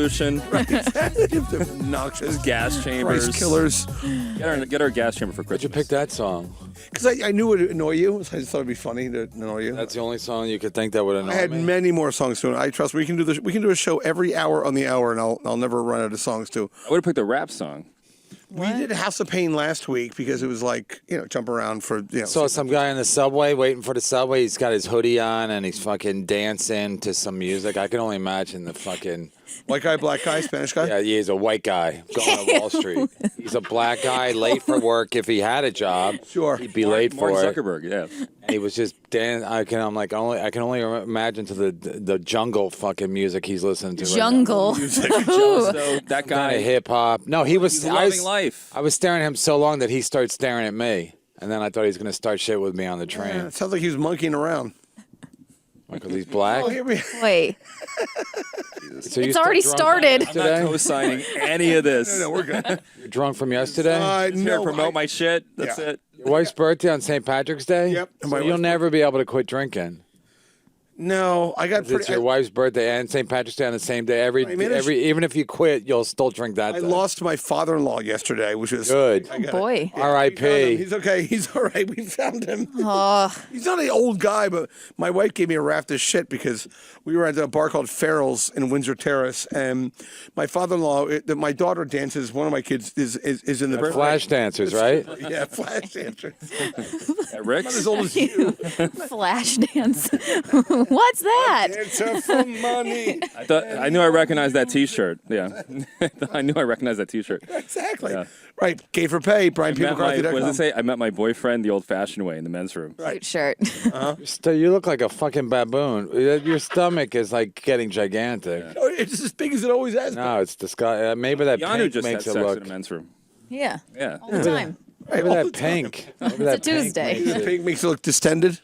pollution. Noxious gas chambers. Rice killers. Get our gas chamber for Christmas. Why'd you pick that song? Because I knew it would annoy you. So I just thought it'd be funny to annoy you. That's the only song you could think that would annoy me? I had many more songs to it. I trust we can do a show every hour on the hour, and I'll never run out of songs too. I would have picked a rap song. We did House of Pain last week because it was like, jump around for, Saw some guy in the subway waiting for the subway. He's got his hoodie on and he's fucking dancing to some music. I can only imagine the fucking... White guy, black guy, Spanish guy? Yeah, he's a white guy going to Wall Street. He's a black guy, late for work. If he had a job, sure, he'd be late for Mark it. Zuckerberg, yeah. And he was just dancing. I can only imagine to the jungle fucking music he's listening to. Jungle. Right So that guy, hip hop. No, he was loving life. I was staring at him so long that he started staring at me, and then I thought he was going to start shit with me on the train. Yeah, it sounds like he was monkeying around. Because he's black. Wait. So It's already started. I'm not co-signing any of this. No, we're good. You're drunk from yesterday? I'm here to promote my shit. That's it. Your wife's birthday on St. Patrick's Day? Yep. So you'll never be able to quit drinking. No, I got It's your wife's birthday and St. Patrick's Day on the same day. Even if you quit, you'll still drink that I day. lost my father-in-law yesterday, which was good. Oh, boy. R.I.P. He's okay. He's all right. We found him. Oh. He's not an old guy, but my wife gave me a raft of shit because we were at a bar called Farrell's in Windsor Terrace, and my father-in-law, my daughter dances. One of my kids is in the Flash dancers, right? Yeah, flash dancers. Rick? Not as old as you. Flash dance. What's that? Dancer for money. I knew I recognized that T-shirt. Yeah, I knew I recognized that T-shirt. Exactly. Yeah. Right. Gay for pay. Brian What does it McCarthy. say? I met my boyfriend the old-fashioned way in the men's room. Cute shirt. You look like a fucking baboon. Your stomach is like getting gigantic. Oh, it's as big as it always has been. No, it's disgusting. Maybe that Keanu pink just had makes it sex look. in a men's room. Yeah. Yeah. All the time. Maybe all that the time. pink. It's a Tuesday. The pink makes it look distended.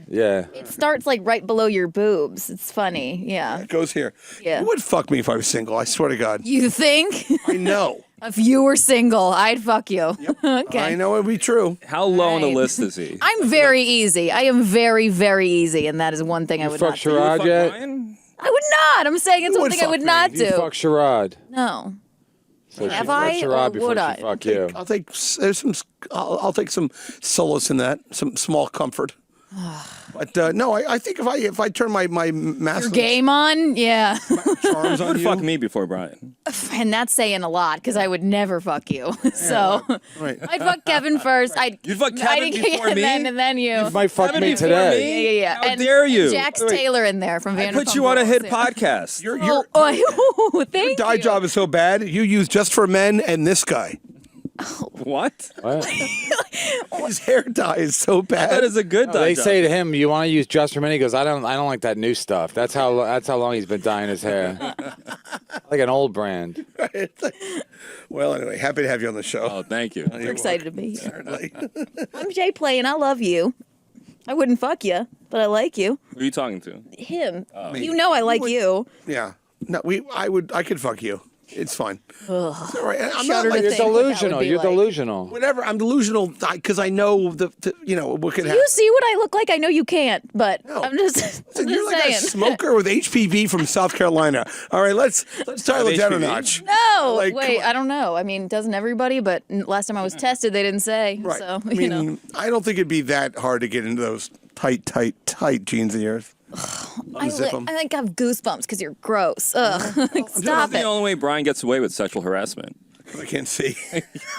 Yeah. It starts like right below your boobs. It's funny. Yeah. It goes here. Yeah. You would fuck me if I was single. I swear to God. You think? I know. If you were single, I'd fuck you. Okay. I know it'd be true. How low on the Right. list is he? I'm very easy. I am very, very easy, and that is one thing I would Fuck not do. Sherrod yet? Ryan? I would not. I'm saying it's You one would thing I fuck would me. not You do. fuck Sherrod. No. So Have she I, fucks or Sherrod before would she I? fuck you. I'll take I'll take some solace in that, some small comfort. But no, I think if I turn my mask Your game on? Yeah. charms Who on would you, fuck me before Brian? And that's saying a lot because I would never fuck you. So right. I'd fuck Kevin first. You'd fuck Kevin before me? And then you. You might fuck Kevin me before today. me? Yeah. How And dare you? Jax Wait. Taylor in there from I Vanderpump put you on a hit Rules, yeah. podcast. Your Thank dye you. job is so bad. You use Just for Men and this guy. What? What? His hair dye is so bad. That is a good dye They job. say to him, "You want to use Just for Men?" He goes, "I don't like that new stuff." That's how long he's been dyeing his hair, like an old brand. Well, anyway, happy to have you on the show. Oh, thank you. We're excited to be here. Certainly. I'm Jay Play, and I love you. I wouldn't fuck you, but I like you. Who are you talking to? Him. You know I like you. Yeah. No, I could fuck you. It's fine. It's all right. I'm not Shudder like to You're think what that would delusional. be You're like. delusional. whatever. I'm delusional because I know what could happen. You see what I look like? I know you can't, but No. I'm just, I'm You're just like saying. a smoker with HPV from South Carolina. All right, let's dial it down a HPV? notch. No, Like, wait, come on. I don't know. I mean, doesn't everybody? But last time I was tested, they didn't say. Right. So, I you mean, know. I don't think it'd be that hard to get into those tight jeans of yours. I Unzip 'em. like have goosebumps because you're gross. Ugh. Like, That's stop the it. only way Brian gets away with sexual harassment. I can't see.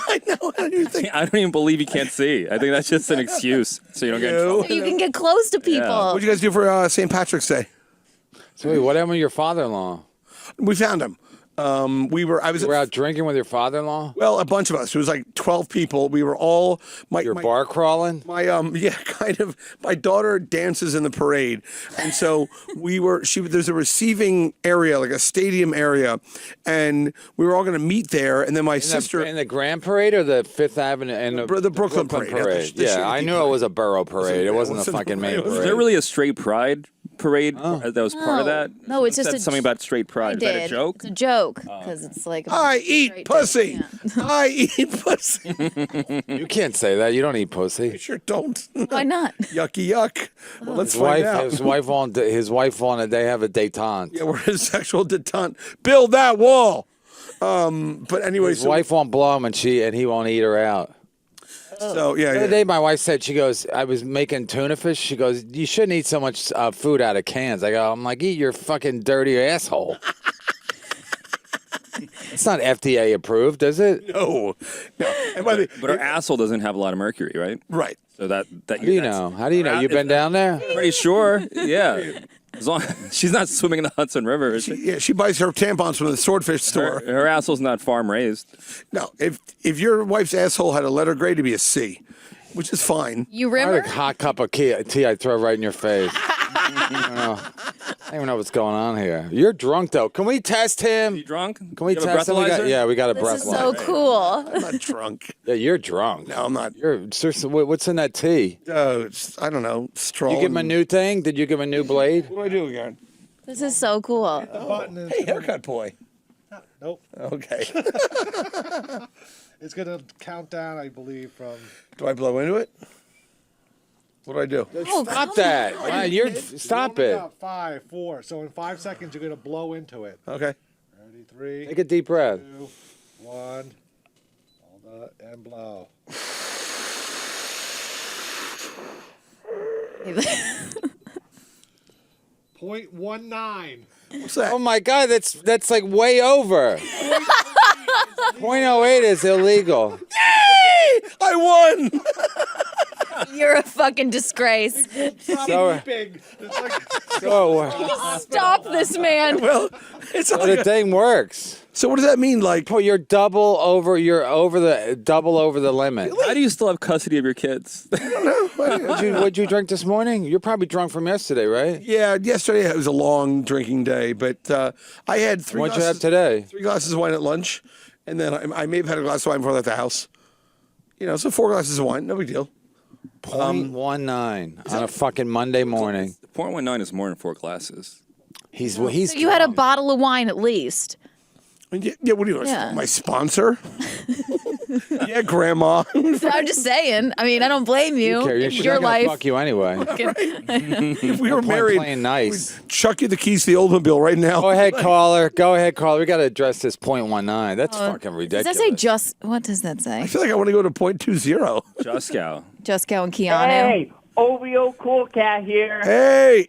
I know. How do you think? I don't even believe he can't see. I think that's just an excuse so you don't get in No. trouble. So you can get close to people. What'd you guys do for St. Patrick's Day? So wait, what happened with your father-in-law? We found him. I was You were out drinking with your father-in-law? well, a bunch of us. It was like 12 people. We were all Your bar crawling? My yeah, kind of. My daughter dances in the parade, and so there's a receiving area, like a stadium area, and we were all going to meet there. And then my sister In the Grand Parade or the Fifth Avenue and the Brooklyn Parade. Yeah, the Yeah, I knew it was a borough parade. It wasn't a fucking main it was- Is parade. there really a straight pride parade that was part of that? No, it's You just said something about straight pride. Is that a joke? It's a joke because it's like I eat straight pussy. dick, I eat pussy. You can't say that. You don't eat pussy. I sure don't. Why not? Yucky yuck. Well, let's His find wife, out. his wife wanted. They have a detente. Yeah, we're in sexual detente. Build that wall. But anyway, His wife won't blow him, and he won't eat her out. So yeah, The other yeah. day, my wife said, she goes, I was making tuna fish. She goes, you shouldn't eat so much food out of cans. I'm like, eat your fucking dirty asshole. It's not FDA approved, is it? No. And by the, But her asshole doesn't have a lot of mercury, right? right. So that How do you know? How do you know? You've been down there? Pretty sure. Yeah. As long she's not swimming in the Hudson River, is she? Yeah, she buys her tampons from the swordfish store. Her asshole's not farm raised. No, if your wife's asshole had a letter grade, it'd be a C, which is fine. You I had remember? a hot cup of tea I'd throw right in your face. I don't even know what's going on here. You're drunk, though. Can we test him? You drunk? Can we You have a test him? breathalyzer? We got a This is breathalyzer. so cool. I'm not drunk. Yeah, you're drunk. No, I'm not. You're seriously. What's in that tea? It's, I don't know. Straw. You give him a and- new thing? Did you give him a new blade? What do I do again? This is so cool. Button is Hey, haircut boy. Nope. Okay. It's gonna count down, I believe, from. Do I blow into it? What do I do? Oh, Stop that! Wow, stop Only it. got 5, 4. So in 5 seconds, you're gonna blow into it. Okay. Ready? 3, Take a deep breath. 2, 1. Hold up and blow. .19. What's that? Oh my God, that's like way over. .08 is illegal. I won. You're a fucking disgrace. So, Big. It's like Stop this man. Well, it's so like the thing works. so. What does that mean? Like, Oh, you're over the limit. How do you still have custody of your kids? What'd you drink this morning? You're probably drunk from yesterday, right? yeah, yesterday it was a long drinking day, but I had three. What'd you have glasses, today? 3 glasses of wine at lunch, and then I may have had a glass of wine before I left the house. You know, so 4 glasses of wine, no big deal. .19 on a fucking Monday morning. .19 is more than 4 glasses. He's So you had a drunk. bottle of wine at least. Yeah, what do you want? Yeah. My sponsor? Yeah, Grandma. I'm just saying. I mean, I don't blame you. Care. It's She's your not gonna life. fuck you anyway. If we were point married, playing nice. we'd chuck you the keys to the Oldsmobile right now. Go ahead, caller. Go ahead, caller. We got to address this .19. That's fucking Does ridiculous. that say just? What does that say? I feel like I want to go to .20. Juskow. Juskow and Keanu. Hey, OVO Cool Cat here. Hey.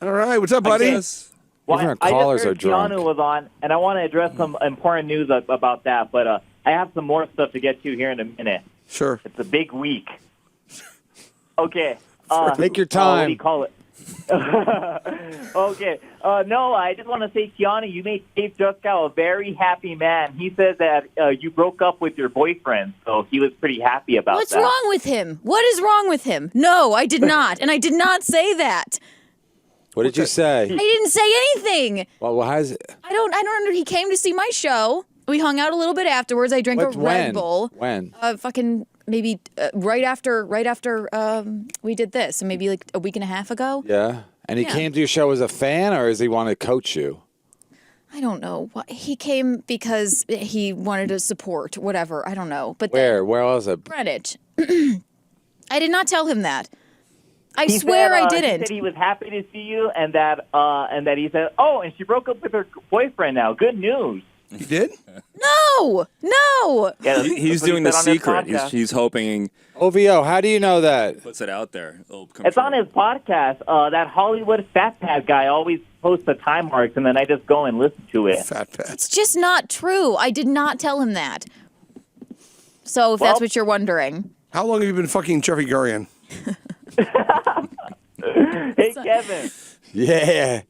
All right, what's up, buddy? Yes. Well, Even our I callers just are heard drunk. Keanu was on, and I want to address some important news about that, but I have some more stuff to get to here in a minute. Sure. It's a big week. Okay. Take your What do time. you call it? Okay. No, I just want to say, Keanu, you made Dave Juskow a very happy man. He says that you broke up with your boyfriend, so he was pretty happy about What's that. wrong with him? What is wrong with him? No, I did not, and I did not say that. What did you say? I didn't say anything. Well, how's it? I don't know. He came to see my show. We hung out a little bit afterwards. I drank a Red When? Bull. When? Fucking maybe right after we did this, so maybe like a week and a half ago. Yeah. And he Yeah. came to your show as a fan, or does he want to coach you? I don't know. He came because he wanted to support whatever. I don't know. But Where? Where was it? Greenwich. I did not tell him that. I He swear said, I He didn't. said he was happy to see you, and that he said, "Oh, and she broke up with her boyfriend now. Good news." You did? No. Yeah, He's that's what he doing the said on his secret. podcast. He's hoping OVO, how do you know that? puts it out there. It'll come It's true. on his podcast. That Hollywood Fat Pad guy always posts the time marks, and then I just go and listen to it. Fat pets. It's just not true. I did not tell him that. So if Well- that's what you're wondering. How long have you been fucking Jeffrey Gurian? Hey, Kevin. Yeah.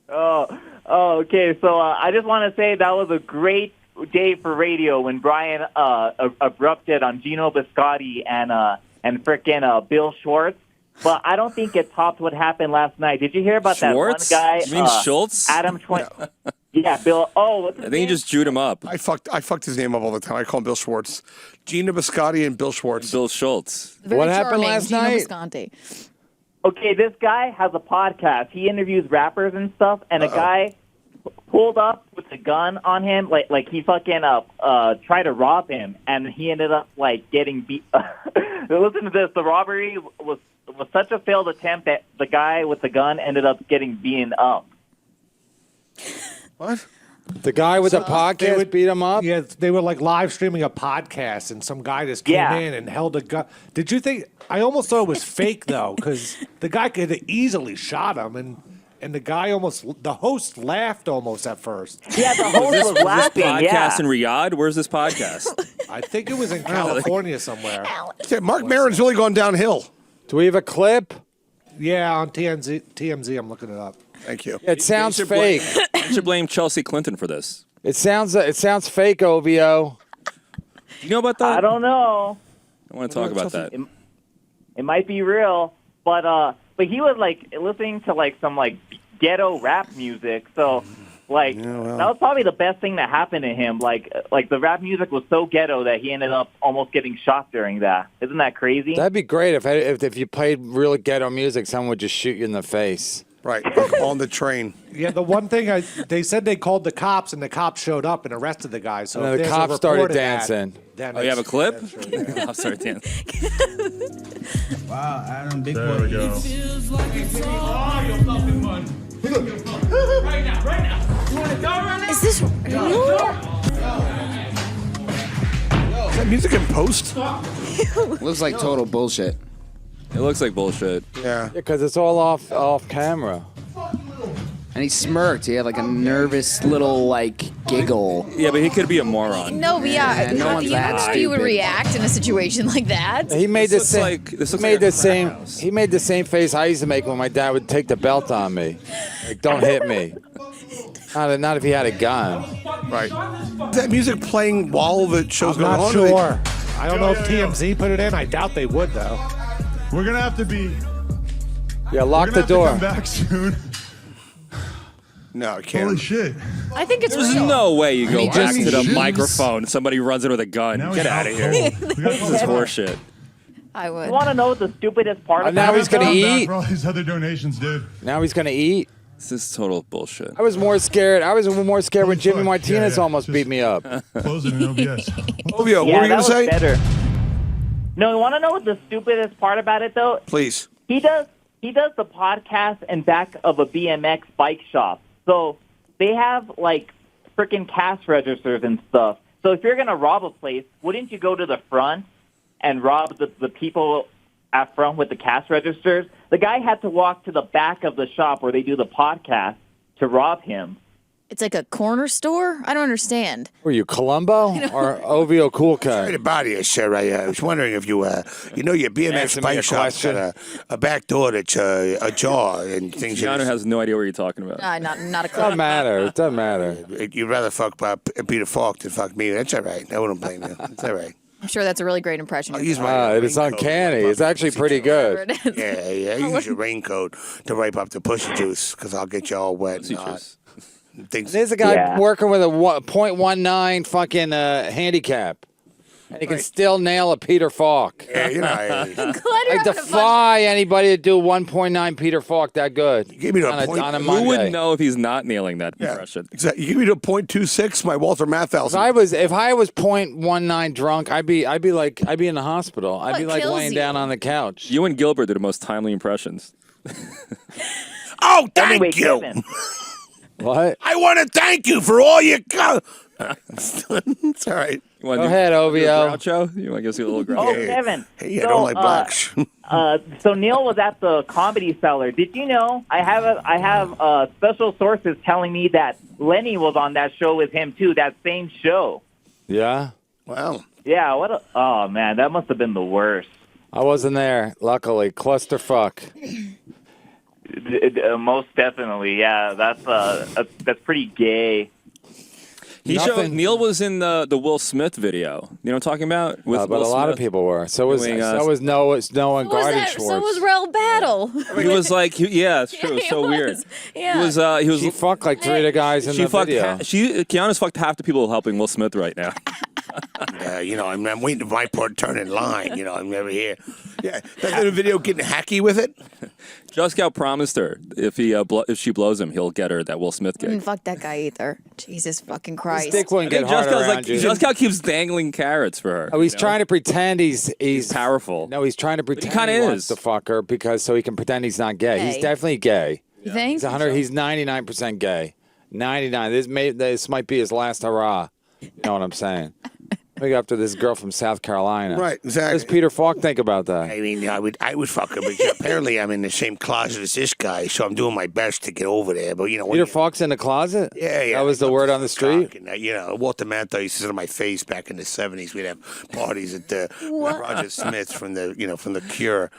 Oh, okay. So I just want to say that was a great day for radio when Brian erupted on Gino Biscotti and frickin' Bill Schwartz. But I don't think it topped what happened last night. Did you hear about Schwartz? that one guy? You mean Schultz? Adam Yeah, Bill. Oh, what's his I think he name? just jewed him up. I fucked his name up all the time. I call him Bill Schwartz. Gina Biscotti and Bill Schwartz. Bill Schultz. Very What happened charming, last Gino night? Bisconti. Okay, this guy has a podcast. He interviews rappers and stuff, and a guy pulled up with a gun on him, like he fucking tried to rob him, and he ended up like getting beat. Listen to this: the robbery was such a failed attempt that the guy with the gun ended up getting beaten up. What? The guy with the podcast beat him up? Yeah, they were like live streaming a podcast, and some guy just came in and held a gun. Did you think? I almost thought it was fake though, because the guy could have easily shot him, and the guy the host laughed almost at first. Yeah, the host was laughing. Podcast in Riyadh? Where's this podcast? I think it was in California somewhere. Yeah, Mark Maron's really gone downhill. Do we have a clip? Yeah, on TMZ, I'm looking it up. Thank you. It sounds fake. You should blame Chelsea Clinton for this. It sounds fake, OVO. Do you know about that? I don't know. I want to talk about that. It might be real, but he was like listening to like some like ghetto rap music, so like that was probably the best thing that happened to him. Like the rap music was so ghetto that he ended up almost getting shot during that. Isn't that crazy? That'd be great if you played really ghetto music, someone would just shoot you in the face. Right, like on the train. Yeah, the one thing they said they called the cops, and the cops showed up and arrested the guy. So And if the there's a cops report started of that, dancing. then Oh, you have a it's- clip? that's right. I'm sorry, Dan. Wow, Adam, big There boy. we go. Is this real? Is that music in post? Looks like total bullshit. It looks like bullshit. Yeah. Because it's all off camera. And he smirked. He had like a nervous little like giggle. Yeah, but he could be a moron. No, but yeah, no one's that how you would stupid. react in a situation like that. He made This the looks same. like- this looks he like made a the same. frat house. He made the same face I used to make when my dad would take the belt on me. Like, don't hit me. Not if he had a gun. Right. Is that music playing while the show's I'm going not on? sure. I don't know if TMZ put it in. I doubt they would though. We're gonna have to be. Yeah, We're lock gonna the have to door. come back soon. No, I can't. Holy shit! I think it's There's real. no way you go mean, back just- to the just- microphone. Somebody runs in with a gun. Now Get he's out of out here. cold. We got This is horseshit. I would. You want to know what the stupidest part about now it, he's gonna though? eat. For all these other donations, dude. Now he's gonna eat. This is total bullshit. I was more scared. when Jimmy fuck. Martinez Yeah, almost just- beat me up. Close it in OBS. Ovio, what Yeah, were you that going to was say? better. No, you want to know what the stupidest part about it though? Please. He does the podcast in back of a BMX bike shop. So they have like freaking cash registers and stuff. So if you're gonna rob a place, wouldn't you go to the front and rob the people out front with the cash registers? The guy had to walk to the back of the shop where they do the podcast to rob him. It's like a corner store? I don't understand. Were you Columbo or OVO Cool Right Cut? about you, sir. I was wondering if your BMX Answer me a bike shop's got question. a back door that's ajar and things. Keanu has no idea what you're talking about. Not a Doesn't club. matter. It doesn't matter. You'd rather fuck Peter Falk than fuck me. That's all right. I wouldn't blame you. It's all right. I'm sure that's a really great impression. I'll use my It's raincoat. uncanny. It's actually pretty good. Yeah, I use your raincoat to wipe up the pussy juice because I'll get you all wet. See, And Tris. things. There's a guy Yeah. working with a .19 fucking handicap, and he can still nail a Peter Falk. Yeah, you know, Glad you're I having fun. defy anybody to do 1.9 Peter Falk that good. give me the on point. a Who Monday. would know if he's not nailing that Yeah, impression? exactly. You give me the .26, my Walter Matthausen. If I was .19 drunk, I'd be in the hospital. I'd be What like kills laying you? down on the couch. You and Gilbert do the most timely impressions. Oh, thank Anyway, you. Kevin. What? I want to thank you for all your. It's all right. You want Go ahead, OVO. Groucho? You want to give us a little Oh, Groucho? Kevin. Hey, I don't like blacks. So Neil was at the Comedy Cellar. Did you know? I have special sources telling me that Lenny was on that show with him too. That same show. Yeah, Wow. Yeah. Oh man, that must have been the worst. I wasn't there. Luckily, clusterfuck. Most definitely. Yeah. That's pretty gay. Neil was in the Will Smith video. You know what I'm talking about? With But Will a lot of Smith. people were. So was Doing, Noah and So was Garden that? Schwartz. So was Rel Battle. He was like, yeah, it's true. It's so weird. Yeah. He was. She fucked like 3 of the guys in She the fucked. video. Keanu's fucked half the people helping Will Smith right now. I'm waiting for my turn in line. I'm never here. Yeah, that little video getting hacky with it. Juskow promised her if she blows him, he'll get her that Will Smith gig. Fuck that guy either. Jesus fucking Christ. Dick wouldn't get hard around you. Juskow keeps dangling carrots for her. Oh, he's trying to pretend he's powerful. No, he's trying to pretend kinda he wants is. to fuck her so he can pretend he's not gay. He's definitely gay. You think? He's 99% gay. 99. This might be his last hurrah. You know what I'm saying? We got after this girl from South Carolina. Right, exactly. What does Peter Falk think about that? I mean, I would fuck her, but apparently I'm in the same closet as this guy, so I'm doing my best to get over there. But Peter Falk's in the closet? Yeah. That was the word on the street? And, Walter Matthau used to sit on my face back in the 70s. We'd have parties at the Roger Smith from the Cure.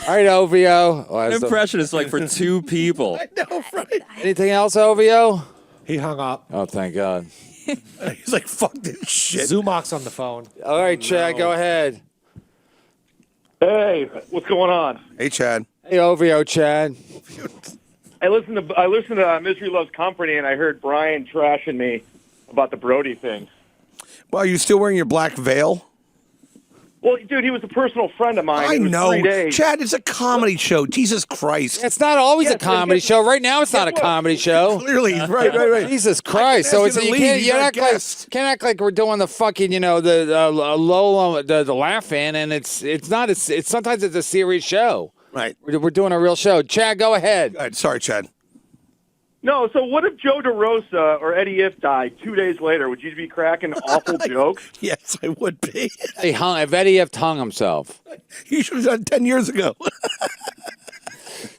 All right, OVO. An impression is like for two people. I know, right? Anything else, OVO? He hung up. Oh, thank God. He's like, fuck this shit. Zumach's on the phone. All right, Chad, go ahead. Hey, what's going on? Hey, Chad. Hey, OVO, Chad. I listened to Misery Loves Company, and I heard Brian trashing me about the Brody thing. Well, are you still wearing your black veil? Well, dude, he was a personal friend of mine. I It was know. 3 days. Chad, it's a comedy show. Jesus Christ. It's not always Yeah, a comedy show. Right now, it's not a comedy show. Clearly, right. Jesus Christ! So asked it's him to you leave. can't He's you our act like guest. can't act like we're doing the fucking the Lola the laugh in, and it's not it's sometimes it's a serious show. Right. We're doing a real show. Chad, go ahead. All right, sorry, Chad. No, so what if Joe DeRosa or Eddie If died 2 days later? Would you be cracking awful jokes? Yes, I would be. If Eddie F hung himself. You should have done 10 years ago.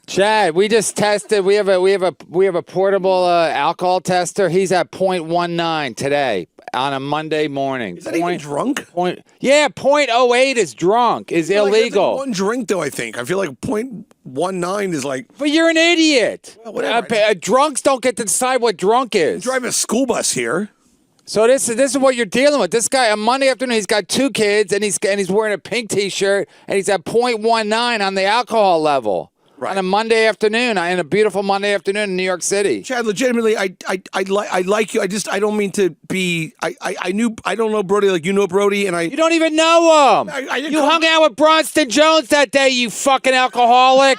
Chad, we just tested. We have a portable alcohol tester. He's at 0.19 today on a Monday morning. Is that even drunk? 0.08 is drunk. Is I feel like that's illegal. like one drink, though, I think. I feel like 0.19 is like... But you're an idiot. Well, whatever. Drunks don't get to decide what drunk is. Drive a school bus here. So this is what you're dealing with. This guy on Monday afternoon, he's got 2 kids and he's wearing a pink T-shirt and he's at 0.19 on the alcohol level. Right. On a Monday afternoon, in a beautiful Monday afternoon in New York City. Chad, legitimately, I like you. I don't mean to be. I don't know Brody like you know Brody, and You don't even know him. you hung out with Bronston Jones that day, you fucking alcoholic.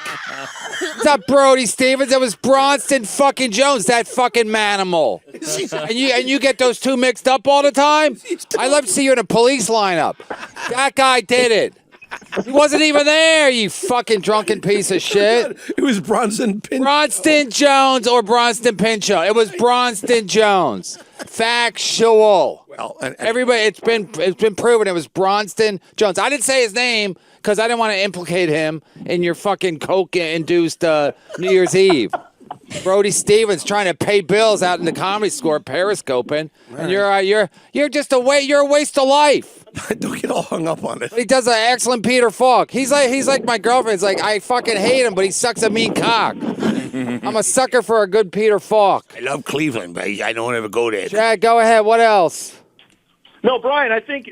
It's not Brody Stevens. It was Bronston fucking Jones, that fucking manimal. and you get those two mixed up all the time. I love to see you in a police lineup. That guy did it. He wasn't even there, you fucking drunken piece of shit. It was Bronson Pinchot. Bronston Jones or Bronston Pinchot. It was Bronston Jones. Factual. Well, Everybody, it's been proven it was Bronston Jones. I didn't say his name because I didn't want to implicate him in your fucking coke-induced New Year's Eve. Brody Stevens trying to pay bills out in the Comedy Store, periscoping, and you're just a waste of life. Don't get all hung up on it. But he does an excellent Peter Falk. He's like my girlfriend's like, I fucking hate him, but he sucks a mean cock. I'm a sucker for a good Peter Falk. I love Cleveland, but I don't ever go there. Chad, go ahead. What else? No, Brian, I think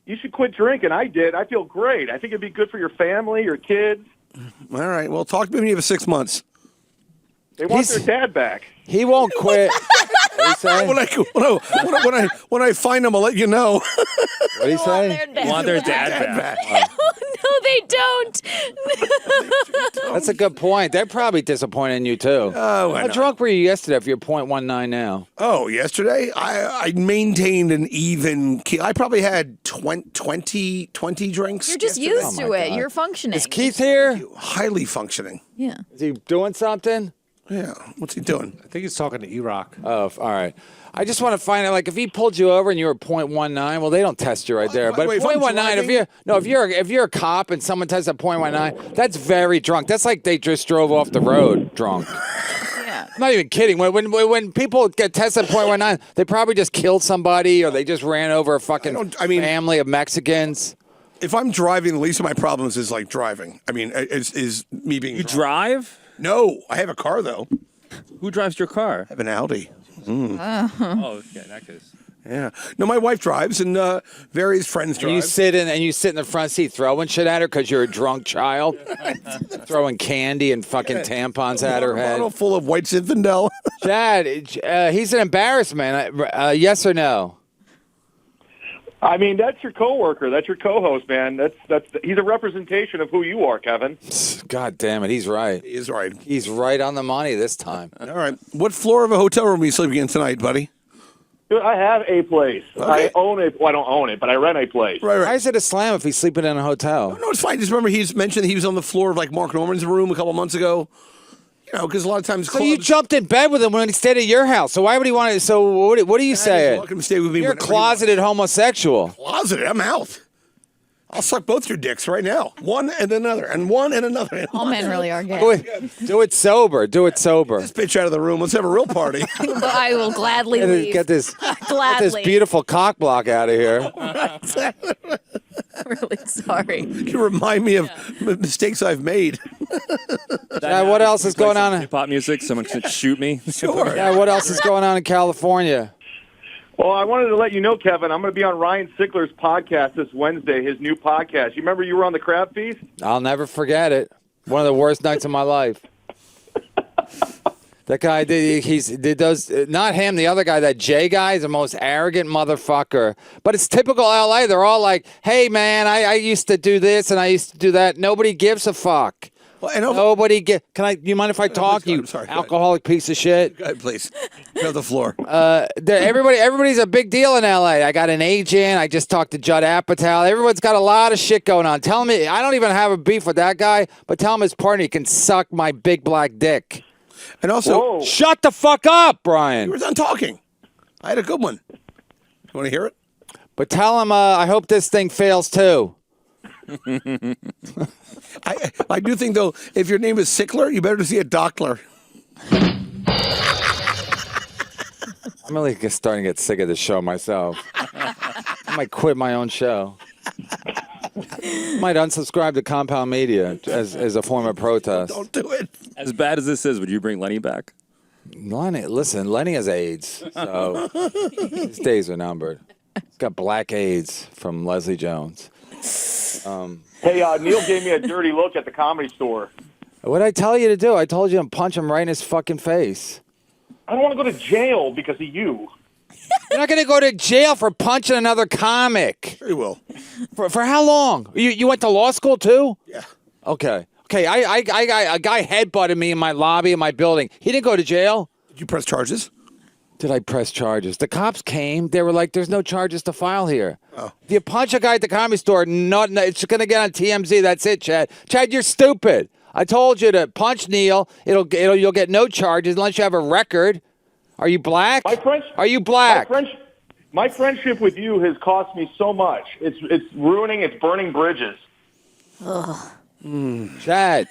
you should quit drinking. I did. I feel great. I think it'd be good for your family, your kids. All right. Well, talk to me when you have 6 months. They want their dad back. He won't quit. What he say? When I find him, I'll let you know. What he say? Want their dad back. No, they don't. That's a good point. They're probably disappointed in you too. Oh, How drunk were you yesterday if you're 0.19 now? Oh, yesterday I maintained an even key. I probably had 20 drinks. You're just yesterday. used to it. You're functioning. Is Keith here? Highly functioning. Yeah. Is he doing something? Yeah. What's he doing? I think he's talking to E-Rock. Oh, all right. I just want to find out, like, if he pulled you over and you were 0.19, well, they don't test you right there. But wait, if I'm 0.19, if you're a cop and someone tests at 0.19, that's very drunk. That's like they just drove off the road drunk. Yeah. I'm not even kidding. When people get tested at 0.19, they probably just killed somebody or they just ran over a fucking family of Mexicans. If I'm driving, the least of my problems is like driving. I mean, is me being. You drive? No, I have a car though. Who drives your car? I have an Audi. Oh, yeah, in that case. Yeah. No, my wife drives and various friends drive. You sit in the front seat throwing shit at her because you're a drunk child, throwing candy and fucking tampons at her A head. bottle full of White Zinfandel. Chad, he's an embarrassment. Yes or no? I mean, that's your coworker. That's your co-host, man. He's a representation of who you are, Kevin. God damn it, he's right. He is right. He's right on the money this time. All right. What floor of a hotel room are you sleeping in tonight, buddy? Dude, I have a place. Okay. I own it. Well, I don't own it, but I rent a place. Right. Why is it a slam if he's sleeping in a hotel? No, it's fine. Just remember he's mentioned he was on the floor of like Mark Norman's room a couple months ago. You know, because a lot of times So you jumped in bed with him when he stayed at your house. So why would he want to? So what are you saying? Welcome to stay with me. You're a closeted homosexual. Closeted. I'm out. I'll suck both your dicks right now. One and another, and one and another. All men really are gay. Do it sober. Do it sober. This bitch out of the room. Let's have a real party. But I will gladly leave. Get this Gladly. beautiful cock block out of here. Really sorry. You remind me of mistakes I've made. What else is going on? Hip hop music. Someone should shoot me. Sure. Yeah, what else is going on in California? Well, I wanted to let you know, Kevin, I'm going to be on Ryan Sickler's podcast this Wednesday, his new podcast. You remember you were on the Crab Feast? I'll never forget it. One of the worst nights of my life. That guy did those, not him, the other guy, that Jay guy is the most arrogant motherfucker. But it's typical LA. They're all like, hey, man, I used to do this and I used to do that. Nobody gives a fuck. Well, Nobody you mind if I talk, you sorry, alcoholic piece of shit? Go ahead, please. Go to the floor. Everybody's a big deal in LA. I got an agent. I just talked to Judd Apatow. Everyone's got a lot of shit going on. Tell me, I don't even have a beef with that guy, but tell him his partner can suck my big black dick. And also, shut the fuck up, Brian. You were done talking. I had a good one. You want to hear it? But tell him, I hope this thing fails too. I do think, though, if your name is Sickler, you better see a doctor. I'm really starting to get sick of this show myself. I might quit my own show. I might unsubscribe to Compound Media as a form of protest. Don't do it. As bad as this is, would you bring Lenny back? Lenny has AIDS, so his days are numbered. He's got black AIDS from Leslie Jones. Hey, Neil gave me a dirty look at the Comedy Store. What did I tell you to do? I told you to punch him right in his fucking face. I don't want to go to jail because of you. You're not going to go to jail for punching another comic. Sure you will. For how long? You went to law school too? Yeah. Okay. I a guy headbutted me in my lobby of my building. He didn't go to jail. Did you press charges? Did I press charges? The cops came. They were like, "There's no charges to file here." Oh. If you punch a guy at the Comedy Store, it's going to get on TMZ. That's it, Chad. Chad, you're stupid. I told you to punch Neil. You'll get no charges unless you have a record. Are you black? Are you black? My friendship with you has cost me so much. It's ruining. It's burning bridges. Ugh. Chad,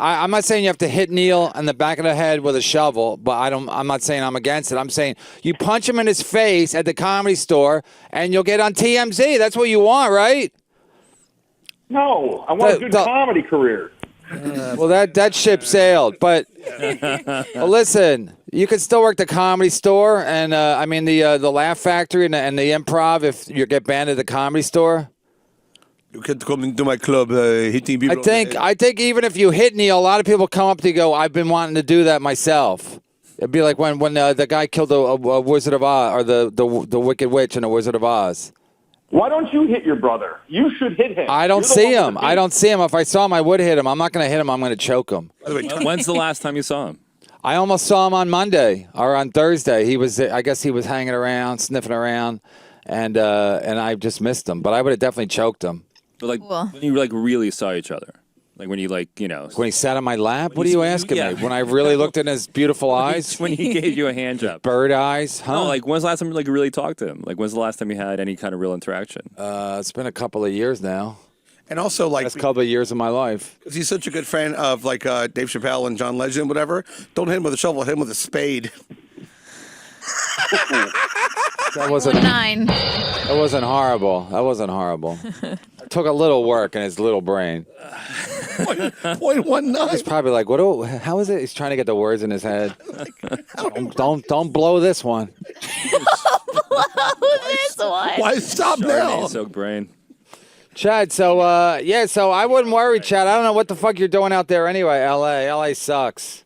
I'm not saying you have to hit Neil in the back of the head with a shovel, but I'm not saying I'm against it. I'm saying you punch him in his face at the Comedy Store, and you'll get on TMZ. That's what you want, right? No, I want a good comedy career. Well, that ship sailed. But well, listen, you can still work the Comedy Store, and the Laugh Factory and the Improv if you get banned at the Comedy Store. You can come into my club hitting people. I think even if you hit Neil, a lot of people come up to you and go, I've been wanting to do that myself. It'd be like when the guy killed a Wizard of Oz, or the Wicked Witch in the Wizard of Oz. Why don't you hit your brother? You should hit him. I don't see him. I don't see him. If I saw him, I would hit him. I'm not going to hit him. I'm going to choke him. When's the last time you saw him? I almost saw him on Monday or on Thursday. I guess he was hanging around, sniffing around, and I just missed him. But I would have definitely choked him. But when you really saw each other, like when you when he sat on my lap. What are you asking me? When I really looked in his beautiful eyes? When he gave you a hand job, bird eyes, huh? No, when's the last time you really talked to him? When's the last time you had any kind of real interaction? It's been a couple of years now. And also, that's a couple of years of my life. Because he's such a good fan of Dave Chappelle and John Legend, whatever. Don't hit him with a shovel. Hit him with a spade. That wasn't 9. That wasn't horrible. It took a little work in his little brain. 0.19. He's probably like, how is it? He's trying to get the words in his head. Don't blow this one. this one. Why stop now? Soaked brain. Chad, so so I wouldn't worry, Chad. I don't know what the fuck you're doing out there anyway, LA. LA sucks.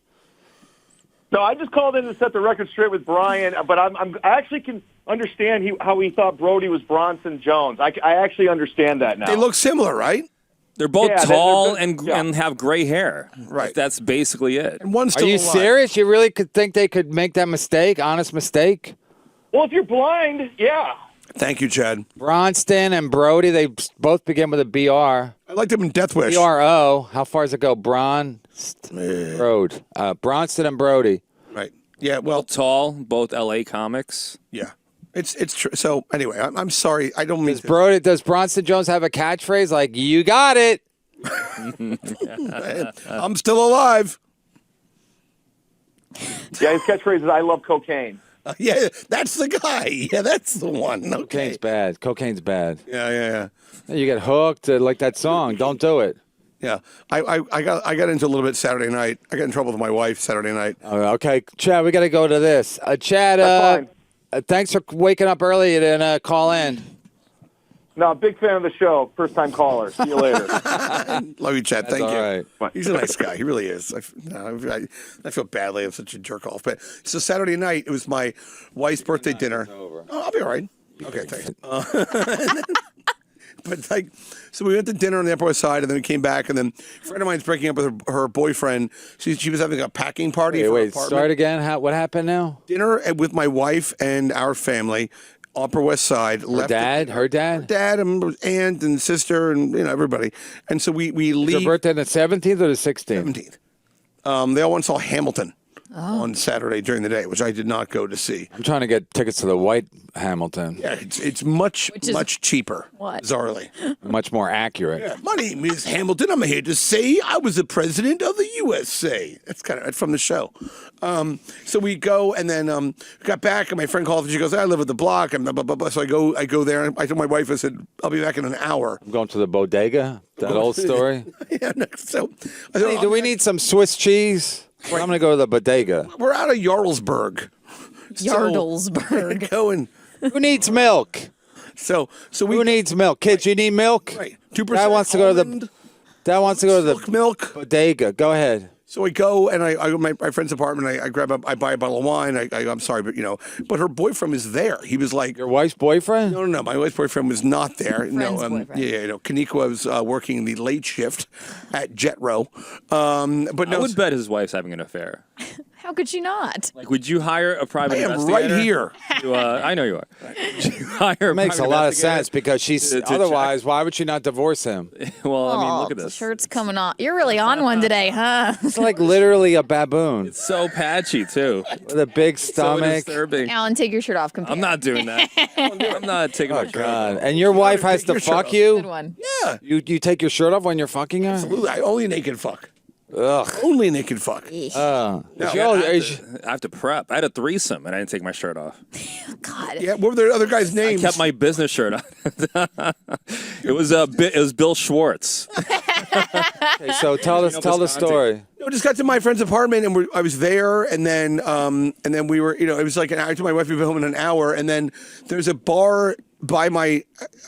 No, I just called in to set the record straight with Brian, but I actually can understand how he thought Brody was Bronson Jones. I actually understand that now. They look similar, right? They're both Yeah, tall they're- and have gray hair. Right. That's basically it. And one's Are still you alive. serious? You really could think they could make that mistake? Honest mistake? Well, if you're blind, yeah. Thank you, Chad. Bronston and Brody, they both begin with a BR. I liked him in Death Wish. BRO. How far does it go? Road. Bronston and Brody. Right. Yeah. Well. Tall, both LA comics. Yeah. It's true. So anyway, I'm sorry. I don't mean. Does Bronson Jones have a catchphrase like "You got it"? I'm still alive. Yeah, his catchphrase is "I love cocaine." Yeah, that's the guy. Yeah, that's the one. Okay. Cocaine's bad. Cocaine's bad. Yeah. You get hooked like that song. Don't do it. Yeah. I got into a little bit Saturday night. I got in trouble with my wife Saturday night. Okay, Chad, we got to go to this. Chad, That's fine. Thanks for waking up early and call in. No, big fan of the show. First time caller. See you later. Love you, Chad. Thank all you. right. He's a nice guy. He really is. I feel badly. I'm such a jerk off. But so Saturday night, it was my wife's birthday dinner. Oh, I'll be all right. Okay, thanks. But so we went to dinner on the Upper West Side, and then we came back, and then a friend of mine's breaking up with her boyfriend. She was having a packing party. for her Wait, apartment. start again. What happened now? Dinner with my wife and our family, Upper West Side. Her dad, and aunt and sister, and everybody. And so we leave. Her birthday on the 17th or the 16th? 17th. They all went and saw Hamilton on Saturday during the day, which I did not go to see. I'm trying to get tickets to the White Hamilton. Yeah, it's much cheaper. What? Bizarrely. Much more accurate. Yeah, my name is Hamilton. I'm here to say I was the president of the USA. That's kind of from the show. So we go, and then got back, and my friend called, and she goes, I live at the block, and blah, blah, blah, blah. So I go there, and I told my wife, I said, I'll be back in an hour. I'm going to the bodega. That old story. Yeah, so I Hey, do we need some Swiss cheese? I'm going to go to the bodega. We're out of Jarlsberg. Jarlsberg. So, going. Who needs milk? So we. Who needs milk? Kids, you need milk? Right. 2% Dad wants to go to the. Dad wants to go to the milk. bodega. Go ahead. So I go, and I go to my friend's apartment. I buy a bottle of wine. I'm sorry, but but her boyfriend is there. He was like, your wife's boyfriend? No. My wife's boyfriend was not there. Friend's boyfriend. Yeah. Kanika was working the late shift at Jetro. But no, I would bet his wife's having an affair. How could you not? Like, would you hire a private I am investigator? right here. I know you are. Would you hire It makes a lot of sense because she's to check? otherwise. Why would she not divorce him? Well, I mean, look at The this. shirt's coming off. You're really on one today, huh? It's like literally a baboon It's so patchy too. with a big So stomach. disturbing. Alan, take your shirt off. Compare. I'm not doing that. I'm not taking my Oh shirt God! off. And your wife has take to your shirt fuck off. Good you. one. Yeah, You take your shirt off when you're fucking her? absolutely. I only naked fuck. Ugh. Only naked fuck. No. I have to prep. I had a threesome and I didn't take my shirt off. God. Yeah. What were the other guys' names? I kept my business shirt on. It was Bill Schwartz. Okay, so tell the story. No, just got to my friend's apartment, and I was there, and then we were, it was like an hour. I told my wife we'd be home in an hour, and then there's a bar by my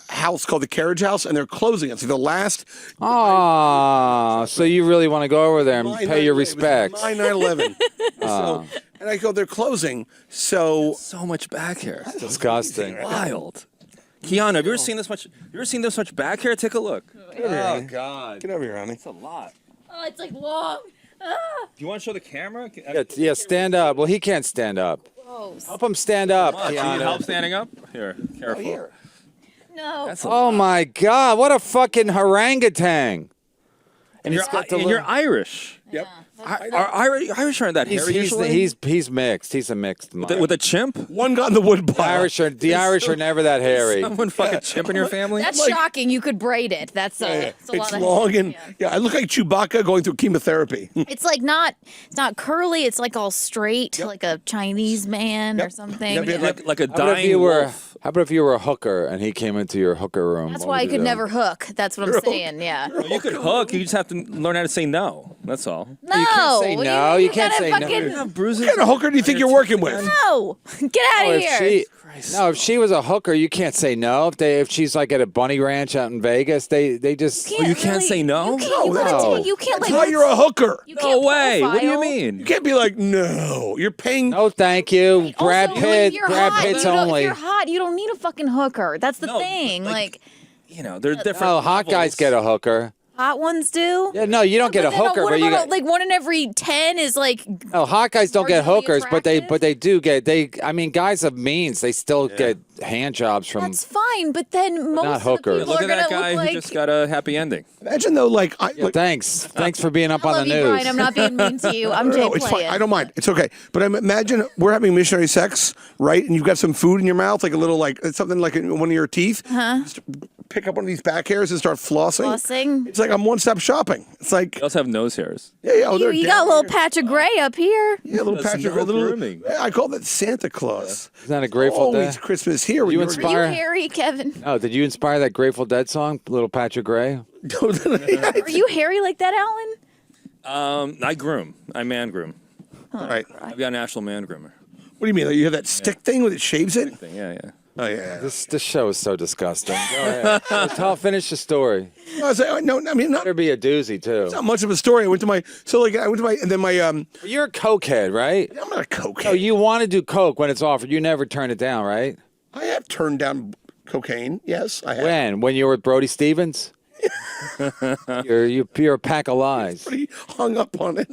house called the Carriage House, and they're closing it. So the last. Oh, so you really want to go over there and pay your respects? My 9/11. So, and I go, they're closing. So Much back hair. Disgusting. Wild. Keanu, have you ever seen this much? Back hair? Take a look. Oh God! get over here, honey. It's a lot. Oh, it's like long. Do you want to show the camera? Yeah, stand up. Well, he can't stand up. Gross. Help him stand up, Can you Keanu. help standing up? Here, careful. No. That's a Oh my God! What a fucking orangutan! And you're Irish. Yep. Are Irish aren't that hairy usually? He's mixed. He's a mixed. With a chimp? One got in the wood The pile. Irish are never that hairy. Someone fuck a chimp in your family? That's shocking. You could braid it. That's a lot It's of long hair. and I look like Chewbacca going through chemotherapy. It's like it's not curly. It's like all straight, like a Chinese man or something. Yep. like a How about if dying you were? wolf. How about if you were a hooker and he came into your hooker room? That's What why would I you could do? never hook. That's what I'm saying. Yeah. You could hook. You just have to learn how to say no. That's all. No. can't say no. You can't gotta say fucking, no. What kind of hooker do you think you're working with? No, get out of here. If she was a hooker, you can't say no. If she's like at a bunny ranch out in Vegas, they just. You can't say no? You can't That's like. why you're a hooker. You No can't way. What do you profile. mean? You can't be like, no. You're paying. No, thank you. Brad Also, Pitt. if you're Brad hot, Pitt's you don't- only. If you're hot, you don't need a fucking hooker. That's the No, thing. like- You know, there's different. Oh, hot guys levels. get a hooker. hot ones do. Yeah, no, you don't get a But then hooker, what but you about, get. like 1 in every 10 is like. Oh, hot guys don't get marginally hookers, but attractive? they do get I mean, guys of means, they still get hand jobs from. That's fine, but then most not of the hookers. people Look are at gonna that guy look who like. just got a happy ending. Imagine though, like, Thanks for being up I on love the you, news. Brian. I'm not being mean to you. I'm Jay no, it's fine. playing. I don't mind. It's okay. But imagine we're having missionary sex, right? And you've got some food in your mouth, like a little, like something like in one of your teeth. Just pick up one of these back hairs and start flossing. Flossing. It's like I'm one-stop shopping. It's like, They also have nose hairs. yeah. Oh, they're You down got a little here. patch of gray up here. Yeah, a little That's patch of no a little. grooming. Yeah, I call that Santa Claus. Isn't that a Grateful Always Dead? Christmas here. when You you're- inspire- Are you hairy, Kevin? Oh, did you inspire that Grateful Dead song, Little Patch of Gray? Are you hairy like that, Allan? I groom. I man groom. All right. I've got a national man groomer. What do you mean? Like, you have that stick thing with it shaves it? Thing. Yeah. Oh yeah. This show is so disgusting. Go ahead. Finish the story. No, I was like, no, I mean, not Better be a doozy too. much of a story. I went to my and then my You're a cokehead, right? I'm not a cokehead. No, you want to do coke when it's offered. You never turn it down, right? I have turned down cocaine. Yes, I have. When you were with Brody Stevens? you're a pack of lies. Pretty hung up on it.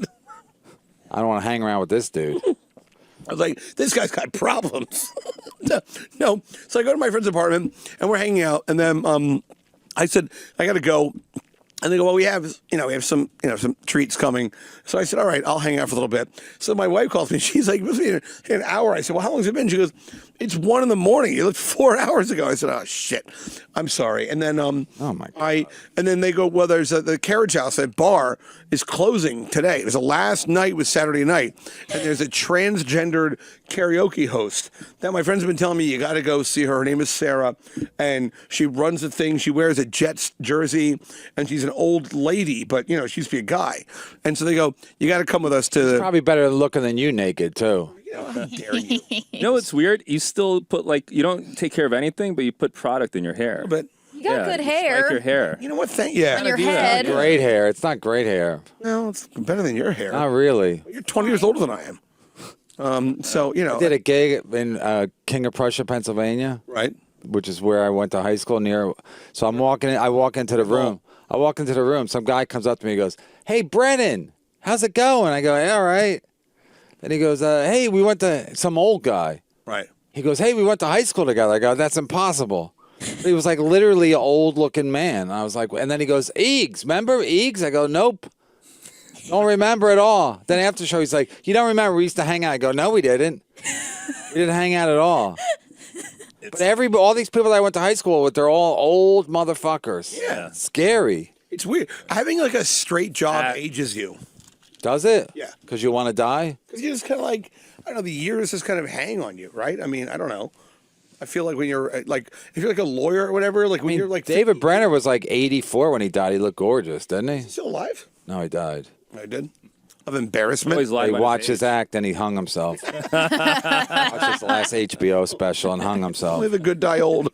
I don't want to hang around with this dude. I was like, this guy's got problems. No. So I go to my friend's apartment and we're hanging out, and then I said, I gotta go. And they go, well, we have some treats coming. So I said, all right, I'll hang out for a little bit. So my wife calls me. She's like, it must be an hour. I said, well, how long has it been? She goes, it's 1 a.m. You looked 4 hours ago. I said, oh shit, I'm sorry. And then oh my God. And then they go, well, there's the Carriage House, that bar is closing today. It was the last night was Saturday night, and there's a transgendered karaoke host that my friends have been telling me you got to go see her. Her name is Sarah, and she runs the thing. She wears a Jets jersey, and she's an old lady, but she used to be a guy. And so they go, you got to come with us to the. Probably better looking than you naked too. How dare you? You know what's weird? You still put you don't take care of anything, but you put product in your hair. But You got good you hair. Like your hair. you know what? On your do that. head. Great hair. It's not great hair. No, it's better than your hair. Not really. You're 20 years older than I am. So I did a gig in King of Prussia, Pennsylvania. Right. Which is where I went to high school near. So I'm walking in. I walk into the room. Some guy comes up to me and goes, "Hey, Brennan, how's it going?" I go, "Yeah, all right." Then he goes, "Hey, we went to," some old guy. Right. He goes, "Hey, we went to high school together." I go, "That's impossible." He was like literally an old looking man. I was like, and then he goes, "Eags, remember Eags?" I go, "Nope. Don't remember at all." Then after the show, he's like, "You don't remember? We used to hang out." I go, "No, we didn't. We didn't hang out at all." But all these people that I went to high school with, they're all old motherfuckers. Yeah. Scary. It's weird. Having like a straight job ages you. Does it? Yeah. Because you want to die? Because you just kind of like, I don't know, the years just kind of hang on you, right? I mean, I don't know. I feel like when you're like, if you're like a lawyer or whatever, like when you're like. David Brenner was like 84 when he died. He looked gorgeous, didn't he? Still alive? No, he died. I did. Of embarrassment. Always lied He about watched his his act and he hung himself. Watched his last HBO special and hung himself. Only the good die old.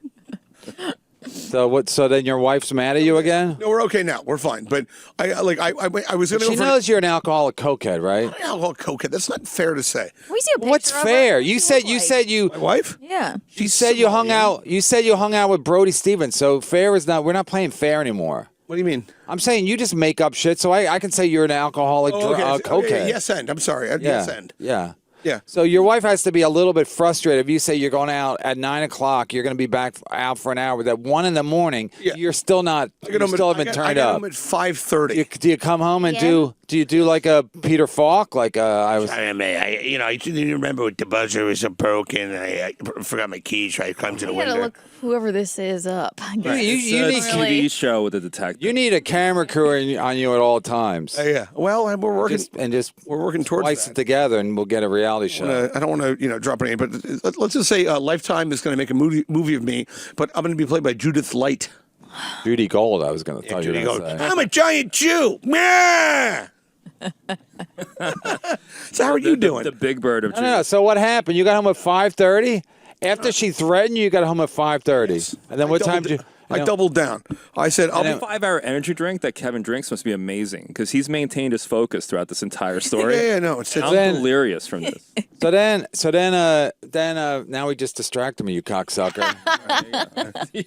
So what? So then your wife's mad at you again? No, we're okay now. We're fine. But I was going to She go for knows you're an alcoholic cokehead, right? an alcohol cokehead. That's not fair to say. We see a picture What's of her. fair? What You does she said look you like? said you My wife? Yeah. you said you hung out. You said you hung out with Brody Stevens. So fair is not. We're not playing fair anymore. What do you mean? I'm saying you just make up shit. So I can say you're an alcoholic cokehead. Okay, yes, and. I'm sorry. Yes, and. Yeah. Yeah. So your wife has to be a little bit frustrated if you say you're going out at 9 o'clock, you're going to be back out for an hour. At 1 a.m, Yeah. you're still not. You still haven't I turned got up. home at 5:30. Do you come home and Yeah. do you do like a Peter Falk? Like I was. I didn't remember what the buzzer was broken. I forgot my keys. So I climbed to the You gotta window. look whoever this is up. You It's need a TV show with a detective. you need a camera crew on you at all times. Yeah. Well, we're working. We're we're working towards splice that. it together, and we'll get a reality show. I don't want to, drop any, but let's just say Lifetime is going to make a movie of me, but I'm going to be played by Judith Light. Judy Gold, I was going to tell you. Judy to Gold. say. I'm a giant Jew. Yeah. So how are you doing? The big bird of No. So what happened? You got home at 5:30. After she threatened you, you got home at 5:30. And then what time did you? I doubled down. I said, I'll The be 5-hour energy drink that Kevin drinks must be amazing because he's maintained his focus throughout this entire story. Yeah, no, it's I'm delirious from this. So then, now he just distracted me, you cocksucker.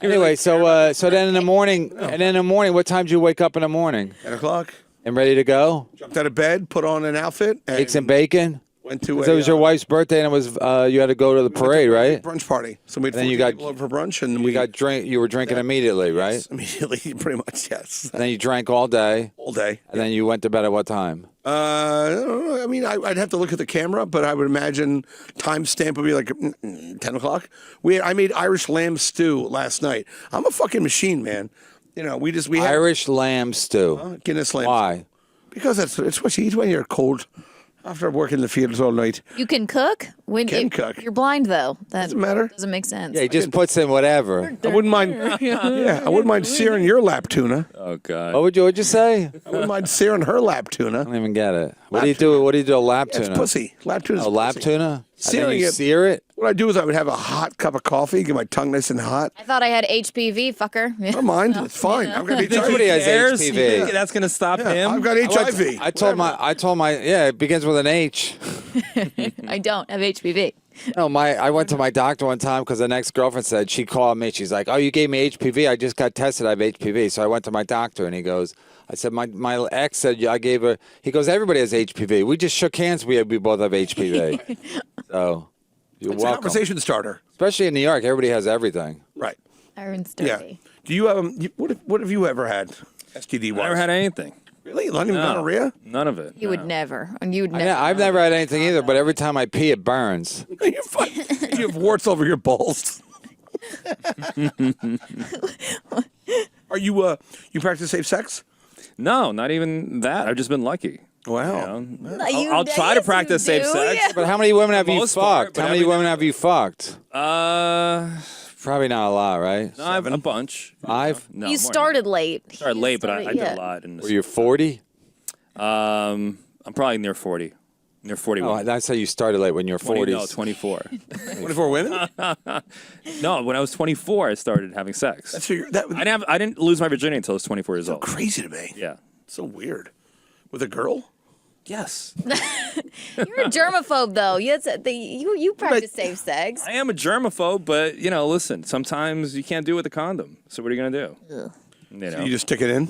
Anyway, so then in the morning, what time did you wake up in the morning? 10 o'clock. And ready to go? Jumped out of bed, put on an outfit, and Eggs and bacon. went to It was your wife's birthday, and it was you had to go to the parade, right? brunch party. So we had And then 14 you got- people over for brunch, and We got drink. You were drinking immediately, right? yes, immediately, pretty much, yes, And then you drank all day, all day. and then you went to bed at what time? I don't know. I mean, I'd have to look at the camera, but I would imagine timestamp would be like 10 o'clock. I made Irish lamb stew last night. I'm a fucking machine, man. You know, we had Irish lamb stew. Guinness lamb. Why? Because it's what you eat when you're cold. After working in the fields all night. You can cook? Can cook. You're blind, though. That Doesn't matter. doesn't make sense. Yeah, he just puts in whatever. I wouldn't mind. Yeah, I wouldn't mind searing your lap tuna. Oh God. What'd you say? I wouldn't mind searing her lap tuna. I don't even get it. What do you do? What do you do? Lap Yeah, tuna? it's pussy. Lap tuna. Oh, lap tuna. And then Searing you it. sear it. What I do is I would have a hot cup of coffee, get my tongue nice and hot. I thought I had HPV, fucker. I don't mind. It's fine. I've got Everybody HIV. has HPV. That's gonna stop him. I've got HIV. I told my yeah, it begins with an H. I don't have HPV. No, I went to my doctor one time because an ex-girlfriend said, she called me. She's like, oh, you gave me HPV. I just got tested. I have HPV. So I went to my doctor and he goes, I said, my ex said I gave her. He goes, everybody has HPV. We just shook hands. We both have HPV. So you're It's a welcome. conversation starter. Especially in New York, everybody has everything. Right. Iron Yeah. Sturdy. Do you what have you ever had? STD I never had anything. Really? Not even No. gonorrhea? None of it. You would never. And you would never. Yeah, I've never had anything either, but every time I pee, it burns. You're fine. You have warts over your balls. Are you you practice safe sex? No, not even that. I've just been lucky. Wow. You know? I'll try to practice safe sex. Yeah. But how many women have you Most part, fucked? but How many every- women have you fucked? Probably not a lot, right? No, I have a bunch. 5? No, You more started late. Started late, but I did yeah. a lot. In Were you 40? I'm probably near 40. Near 40. Oh, that's how you started late when you were 20, 40s. no, 24. 24 women? No, when I was 24, I started having sex. That's what that was I didn't lose my virginity until I was 24 years old. crazy to me. Yeah. So weird. With a girl? Yes. You're a germaphobe, though. You practice safe sex. I am a germaphobe, but listen. Sometimes you can't do it with a condom. So what are you gonna do? Ugh. So you just stick it in?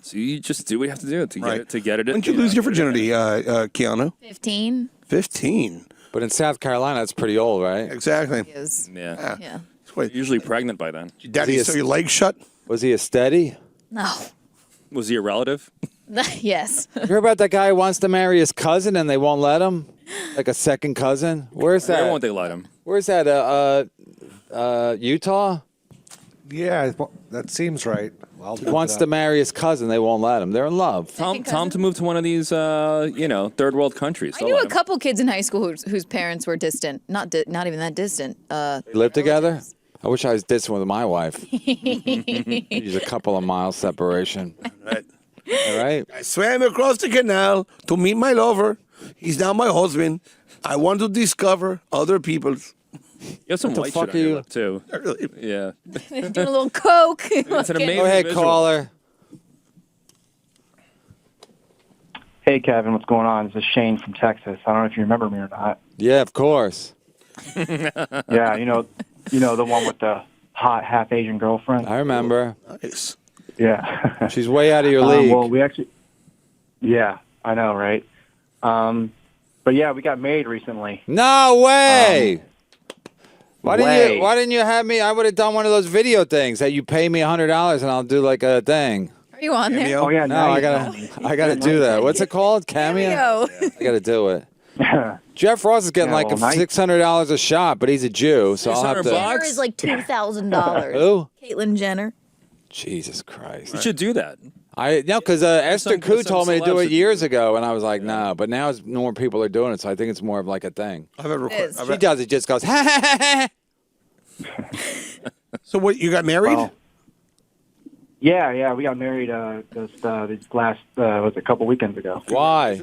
So you just do what you have to do to get it. When did you lose your virginity, Keanu? 15. 15. But in South Carolina, that's pretty old, right? Exactly. Is. Yeah. Yeah. Wait, Usually pregnant by then. Daddy, so your legs shut? Was he a steady? No. Was he a relative? Yes. You hear about that guy who wants to marry his cousin and they won't let him? Like a second cousin? Where's that? Why won't they let him? Where's that? Utah? Yeah, that seems right. He wants to marry his cousin. They won't let him. They're in love. Tell him to move to one of these, third world countries. I knew a couple kids in high school whose parents were distant. Not even that distant. They live together? I wish I was distant with my wife. She's a couple of miles separation. Right. All right. I swam across the canal to meet my lover. He's now my husband. I want to discover other people's. You have some What the white fuck shit on your are you- lip, too. Really? Yeah. Doing a little coke. It's an amazing Go ahead, visual. caller. Hey, Kevin, what's going on? This is Shane from Texas. I don't know if you remember me or not. Yeah, of course. Yeah, you know the one with the hot half Asian girlfriend. I remember. Nice. Yeah. She's way out of your league. Well, we actually. Yeah, I know, right? But yeah, we got married recently. No way. Why way. didn't you have me? I would have done one of those video things that you pay me $100 and I'll do like a thing. Are you on there? Oh yeah, No, now I you gotta do that. What's it called? Cameo? Cameo. I gotta do it. know. Jeff Ross is getting Yeah, like well, nice. $600 a shot, but he's a Jew, so I'll have $600 to. bucks? Jenner is like $2,000. Who? Caitlyn Jenner. Jesus Christ. You should do that. Because Esther Koo some told me to do celebs it that years ago, and I was like, no. But now more people are doing it, so I think it's more of like a thing. I've ever is. She does it, just goes, ha ha ha ha. So what? You got married? Well, Yeah, we got married this last was a couple weekends ago. Why?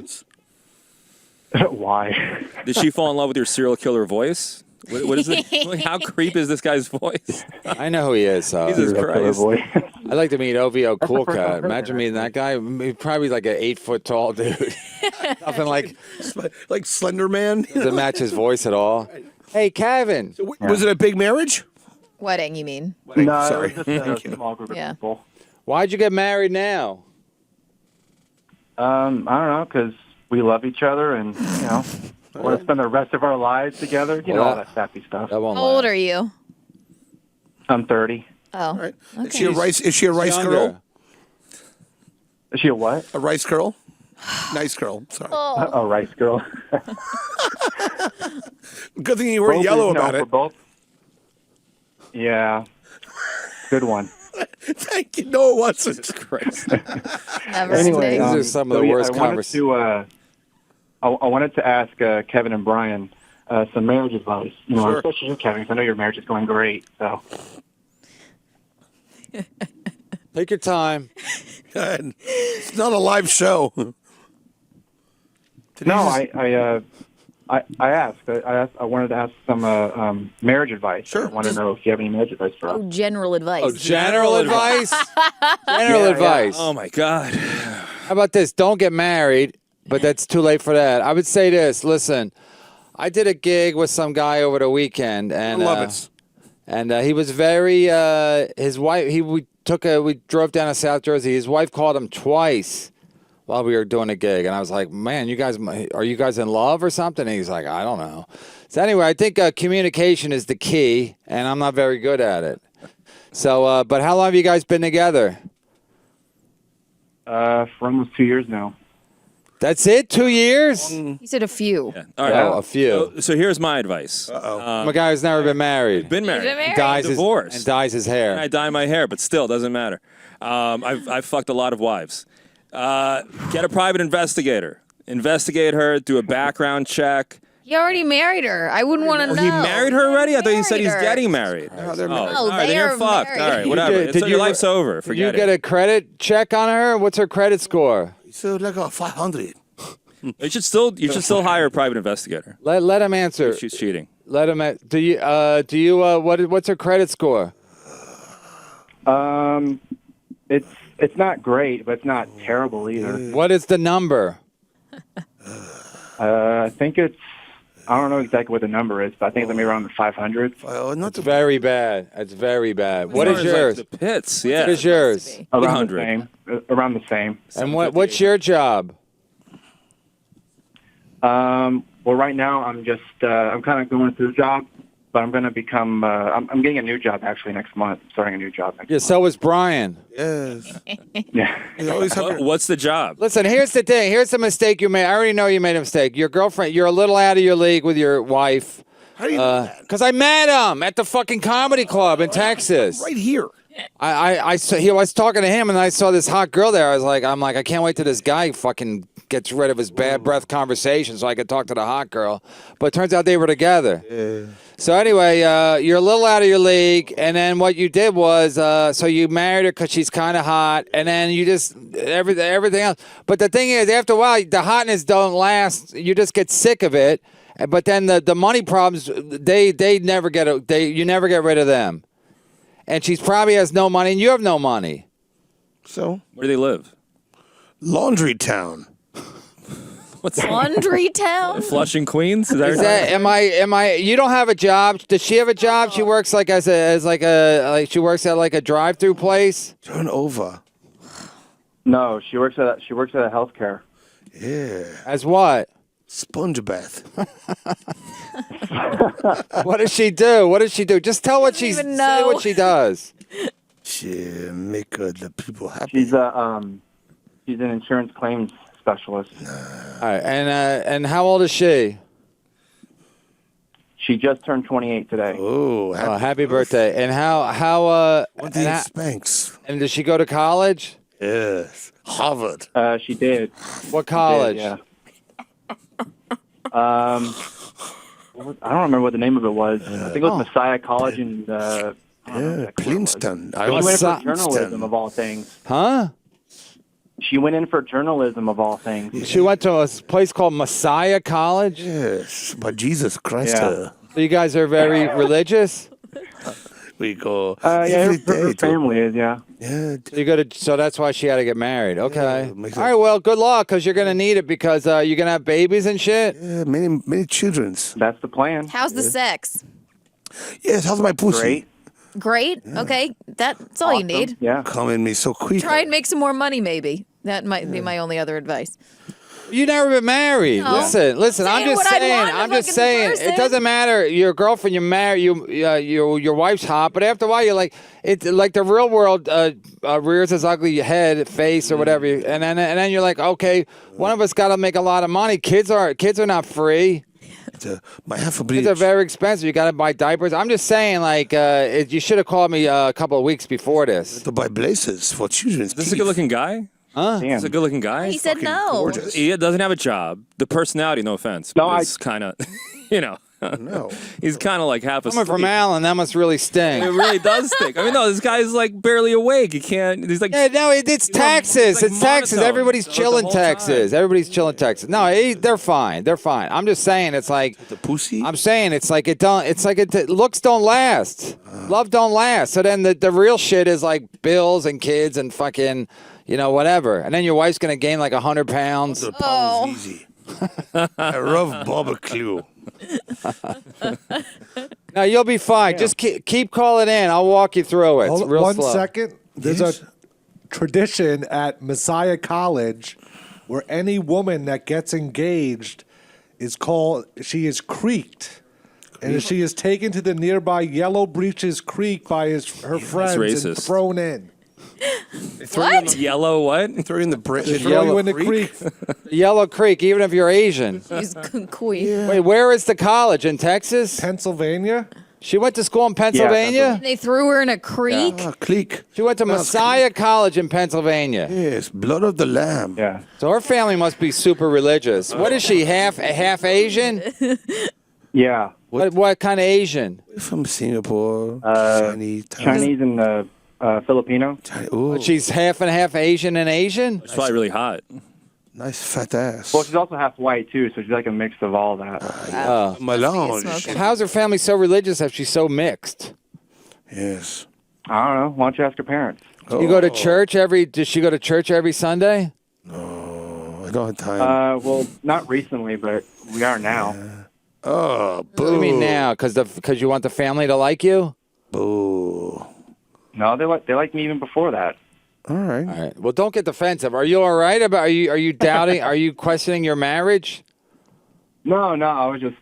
Why? Did she fall in love with your serial killer voice? What is it? Like, how creepy is this guy's voice? I know who he is. Jesus Christ. I'd like to meet OVO Cool Cat. Imagine meeting that guy. He's probably like an 8-foot tall dude. Nothing like Slender Man. To match his voice at all. Hey, Kevin. So, was it a big marriage? Wedding, you mean? No, Sorry. it was just a small group of Yeah. people. Why'd you get married now? I don't know, because we love each other and, want to spend the rest of our lives together. You know, all that sappy stuff. That won't How old last. are you? I'm 30. Oh, Right. okay. Is she a rice Younger. girl? Is she a what? A rice girl? Nice girl. Sorry. Oh. A rice girl. Good thing you weren't yellow about For it. both. Yeah. Good one. Thank you. No, it wasn't. Christ. Never Anyway, mind. These are some of the worst conversations. I wanted to ask Kevin and Brian some marriage advice. Sure. Especially you, Kevin, 'cause I know your marriage is going great. So Take your time. It's not a live show. I asked. I wanted to ask some marriage advice. Sure. I want to know if you have any marriage advice for us. Oh, general advice. Oh, general advice? General advice. Oh my God. How about this? Don't get married, but that's too late for that. I would say this. Listen, I did a gig with some guy over the weekend, and I love it. And he was very. His wife. We drove down to South Jersey. His wife called him twice while we were doing a gig, and I was like, "Man, are you guys in love or something?" And he's like, "I don't know." So anyway, I think communication is the key, and I'm not very good at it. So, but how long have you guys been together? For almost 2 years now. That's it? 2 years? He said a few. Yeah. All right. Oh, a few. So here's my advice. I'm a guy who's never been married. Been married. Been married? Dyes Divorced. and dyes his hair. And I dye my hair, but still doesn't matter. I've fucked a lot of wives. Get a private investigator. Investigate her. Do a background check. He already married her. I wouldn't want to know. He married her already? I thought you said he's Married her. getting married. No, they're Oh, married. all right, they then you're are fucked. married. All right, whatever. Did So you- your life's over. Did Forget you get a credit check on her? What's her credit score? So like a 500. You should still hire a private investigator. Let him answer. If she's cheating. Let him. What's her credit score? It's not great, but it's not terrible either. What is the number? I think I don't know exactly what the number is, but I think it's maybe around the 500. Not It's very bad. It's very bad. What As is far as, yours? Like, the pits, yeah. What is yours? Around 800. the same. Around the same. And what's your job? Well, right now I'm just I'm kind of going through a job, but I'm going to become I'm getting a new job actually next month. Starting a new job next Yeah, month. so is Brian. Yes. Yeah. You always have your- What's the job? Listen, here's the thing. Here's the mistake you made. I already know you made a mistake. Your girlfriend, you're a little out of your league with your wife. How do you know that? Because I met him at the fucking comedy club in Texas. Right here. I was talking to him, and I saw this hot girl there. I'm like, I can't wait till this guy fucking gets rid of his bad breath conversation so I could talk to the hot girl. But it turns out they were together. Yeah. So anyway, you're a little out of your league, and then what you did was, so you married her because she's kind of hot, and then you just everything else. But the thing is, after a while, the hotness don't last. You just get sick of it. But then the money problems, you never get rid of them. And she probably has no money, and you have no money. So Where do they live? Laundry Town. What's that? Laundry Town? Flushing, Queens? Is that am I? You don't have a job? Does she have a job? She works like she works at like a drive-through place. Turn over. No, she works at a healthcare. Yeah. As what? Sponge bath. What does she do? What does she do? Just tell what she's even say know. what she does. She make the people happy. She's an insurance claims specialist. All right, and how old is she? She just turned 28 today. Oh, Happy birthday! And how What do you Spanx? and does she go to college? Yes. Harvard. She did. What college? Yeah. I don't remember what the name of it was. I think it was Messiah College in Yeah, Princeton. I She went in for Princeton. journalism of all things. Huh? She went in for journalism of all things. She went to a place called Messiah College. Yes, but Jesus Christ. Yeah. So you guys are very religious. We go Yeah, every her day. family is, yeah. Yeah. So you go to. So that's why she had to get married. Okay. Yeah, makes All right. Well, good luck because you're gonna need it because you're gonna have babies and shit. Yeah, many childrens. That's the plan. How's the sex? Yes, how's my pussy? Great. Great. Okay, that's all you need. Yeah. Come in me so quick. Try and make some more money, maybe. That might be my only other advice. You never been married. No. Listen. I'm Saying just what I'd saying. want in a I'm just fucking saying. person. It doesn't matter. Your girlfriend, you're married. Your wife's hot, but after a while, you're like, it's like the real world rears its ugly head, face, or whatever, and then you're like, okay, one of us got to make a lot of money. Kids are not free. My half a Kids are very expensive. You got to buy diapers. I'm just saying, like, you should have called me a couple of weeks before this. To buy blazers for children's Is this a teeth. good-looking guy? Huh? Damn. He's a good-looking guy. He said no. Gorgeous. He doesn't have a job. The personality, no offense. No, is kind of, No. he's kind of like half Coming asleep. from Allan, that must really sting. It really does stink. I mean, no, this guy's like barely awake. He can't. He's like, Yeah, no, it's Texas. like It's Texas. monotone Everybody's the chilling whole Texas. time. Everybody's chilling Texas. No, they're fine. They're fine. I'm just saying, it's like The pussy? I'm saying, it's like it don't. It's like looks don't last. Love don't last. So then the real shit is like bills and kids and fucking, whatever. And then your wife's gonna gain like 100 pounds. The pound's easy. I love barbecue. No, you'll be fine. Just keep calling in. I'll walk you through it. It's Hold real one slow. second. There's Yes. a tradition at Messiah College where any woman that gets engaged she is creeked. And she is taken to the nearby Yellow Breeches Creek by her friends and racist. thrown in. What? yellow what? Throw you in the bread. Throw you in the creek. Yellow Creek, even if you're Asian. She's queen. Wait, where is the college? In Texas? Pennsylvania. She went to school in Pennsylvania? They threw her in a creek. Click. She went to Messiah College in Pennsylvania. Yes, blood of the lamb. Yeah. So her family must be super religious. What is she, half Asian? Yeah. What kind of Asian? From Singapore, Chinese, Chinese and Filipino. Ooh, She's half and half Asian and Asian? It's probably really hot. nice fat ass. Well, she's also half white, too, so she's like a mix of all that. Melange. Smoking. How's her family so religious if she's so mixed? Yes. I don't know. Why don't you ask her parents? You go to church does she go to church every Sunday? Oh, I don't have time. Well, not recently, but we are now. Oh, boo. What do you mean now? Because you want the family to like you? Boo. No, they like me even before that. All right. All right. Well, don't get defensive. Are you all right are you doubting? Are you questioning your marriage? No, I was just,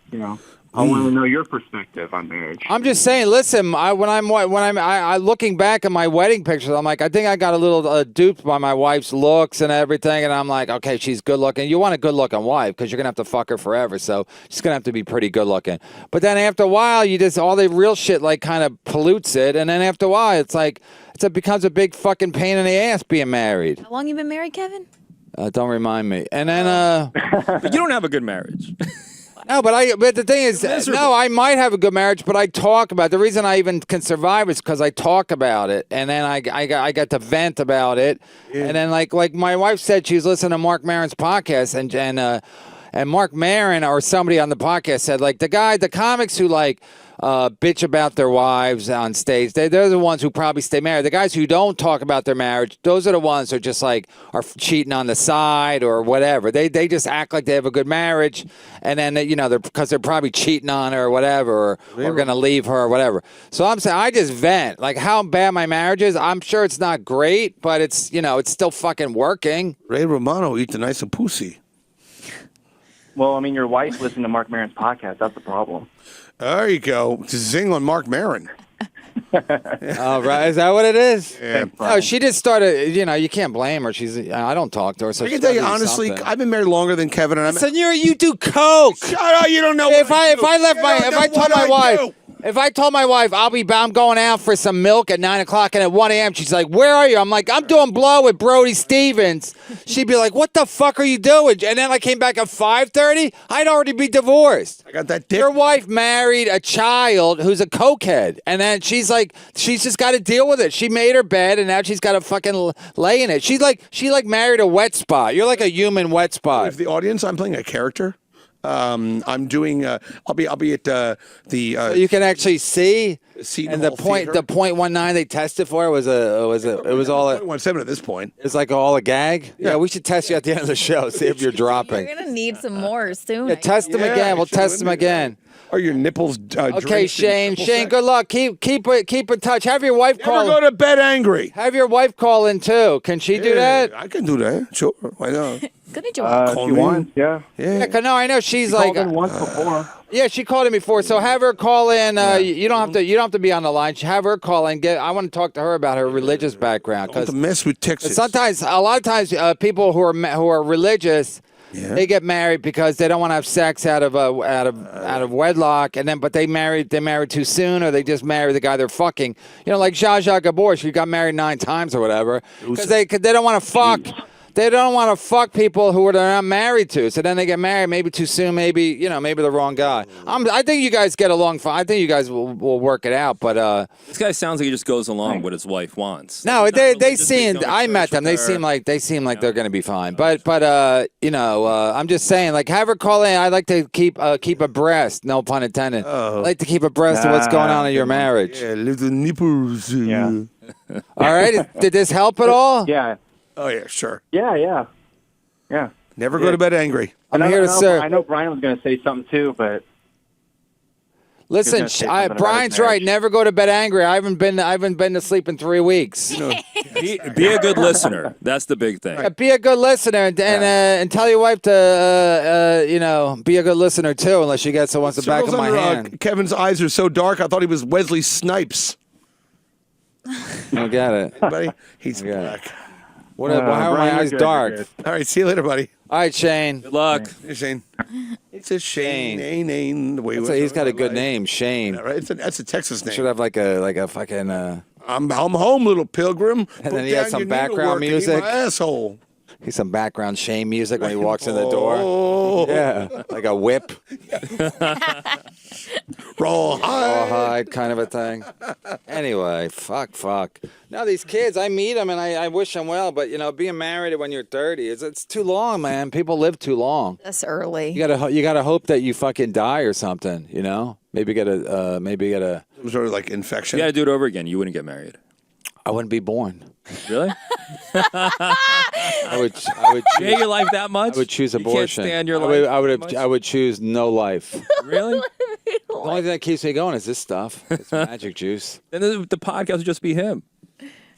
I want to know your perspective on marriage. I'm just saying. Listen, when I'm looking back at my wedding pictures, I'm like, I think I got a little duped by my wife's looks and everything, and I'm like, okay, she's good looking. You want a good looking wife because you're gonna have to fuck her forever, so she's gonna have to be pretty good looking. But then after a while, you just all the real shit like kind of pollutes it, and then after a while, it's like it becomes a big fucking pain in the ass being married. How long you been married, Kevin? Don't remind me. And then But you don't have a good marriage. No, but the thing is, no, I might have a good marriage, but I talk about it. The reason I even can survive is because I talk about it, and then I got to vent about it, and then like my wife said, she was listening to Mark Maron's podcast, and Mark Maron or somebody on the podcast said like the comics who like bitch about their wives on stage, they're the ones who probably stay married. The guys who don't talk about their marriage, those are the ones who are just like are cheating on the side or whatever. They just act like they have a good marriage, and then because they're probably cheating on her or whatever, or gonna leave her or whatever. So I'm saying I just vent like how bad my marriage is. I'm sure it's not great, but it's it's still fucking working. Ray Romano eat the nice and pussy. Well, I mean, your wife listened to Mark Maron's podcast. That's the problem. There you go. Zing on Mark Maron. Oh, right. Is that what it is? Yeah. No, she just started, you can't blame her. I don't talk to her. So I she's can tell you gotta do honestly, something. I've been married longer than Kevin, and I'm. Senor, you do coke. Shut up! You don't know. If I told my wife, If I told my wife I'm going out for some milk at 9 o'clock and at 1 a.m., she's like, "Where are you?" I'm like, "I'm doing blow with Brody Stevens." She'd be like, "What the fuck are you doing?" And then I came back at 5:30. I'd already be divorced. I got that dick. Your wife married a child who's a cokehead, and then she's just got to deal with it. She made her bed, and now she's got to fucking lay in it. She married a wet spot. You're like a human wet spot. If the audience, I'm playing a character. I'm doing. I'll be at the. So you can actually see. Seton And Hall Theater. the .19 they tested for it was all. 0.17 at this point. It's like all a gag. Yeah, we should test you at the end of the show. See if you're dropping. You're gonna need some more soon. Yeah, test them again. We'll test them again. Are your nipples? Okay, Shane. Shane, good luck. Keep in touch. Have your wife Never call. go to bed angry. Have your wife call in too. Can she do that? I can do that. Sure. Why not? Good job. If you want, yeah. Yeah, 'cause no, I know she's Called like. in once before. Yeah, she called in before. So have her call in. You don't have to be on the line. Have her call in. I want to talk to her about her religious background Don't because mess with Texas. sometimes, a lot of times, people who are religious. Yeah. They get married because they don't want to have sex out of wedlock, but they married too soon, or they just married the guy they're fucking. You know, like Zsa Zsa Gabor, she got married 9 times or whatever because they don't want to fuck. They don't want to fuck people who they're not married to. So then they get married maybe too soon, maybe the wrong guy. I think you guys get along fine. I think you guys will work it out. But This guy sounds like he just goes along with what his wife wants. no, He's not they religious, but he's seem. going to I met church them. with They her. seem like they're going to be fine. But I'm just saying, like, have her call in. I like to keep abreast. No pun intended. I like to keep abreast of what's going on in your marriage. Yeah, little nipples. Yeah. All right. Did this help at all? Yeah. Oh yeah, sure. Yeah. Never go to bed angry. I'm And here to serve. I know Brian was going to say something too, but Listen, gonna say something about Brian's his right. marriage. Never go to bed angry. I haven't been to sleep in 3 weeks. Be a good listener. That's the big thing. Be a good listener and tell your wife to be a good listener too, unless she gets wants the back of Circles my under, hand. Kevin's eyes are so dark. I thought he was Wesley Snipes. I get it. Buddy, he's Yeah. black. How are my Brian, you're eyes good, dark? you're All right, see you later, buddy. All right, Shane. Good luck. Hey, Shane. It's a Shane. The way He's got a good name, Shane. Yeah, right? That's a Texas name. Should have like a fucking. I'm home, little pilgrim. And then he has some background music. My asshole. He's some background Shane music when he walks in the door. Oh, Yeah, like a whip, rawhide kind of a thing. Anyway, fuck. Now these kids, I meet them and I wish them well, but being married when you're 30 it's too long, man. People live too long. That's early. You gotta hope that you fucking die or something. Maybe get a. Some sort of like infection. You got to do it over again. You wouldn't get married. I wouldn't be born. Really? I would. You hate your life that much? I would choose You abortion. can't stand your life that much? I would choose no life. Really? The only thing that keeps me going is this stuff. It's magic juice. Then the podcast would just be him.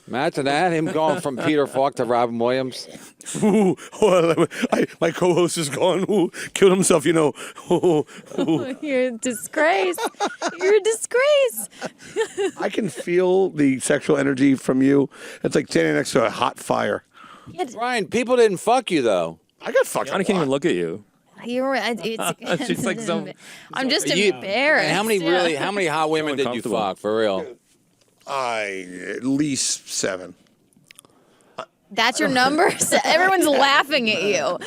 Imagine that, him going from Peter Falk to Robin Williams. Ooh, my co-host is gone. Ooh, killed himself. Ooh. You're a disgrace. You're a disgrace. I can feel the sexual energy from you. It's like standing next to a hot fire. Ryan, people didn't fuck you though. I got fucked. Johnny can't even look at you. You're right. It's, She's like I'm just You- embarrassed. How many hot women did you uncomfortable. fuck for real? At least 7. That's your number? Everyone's laughing at you. All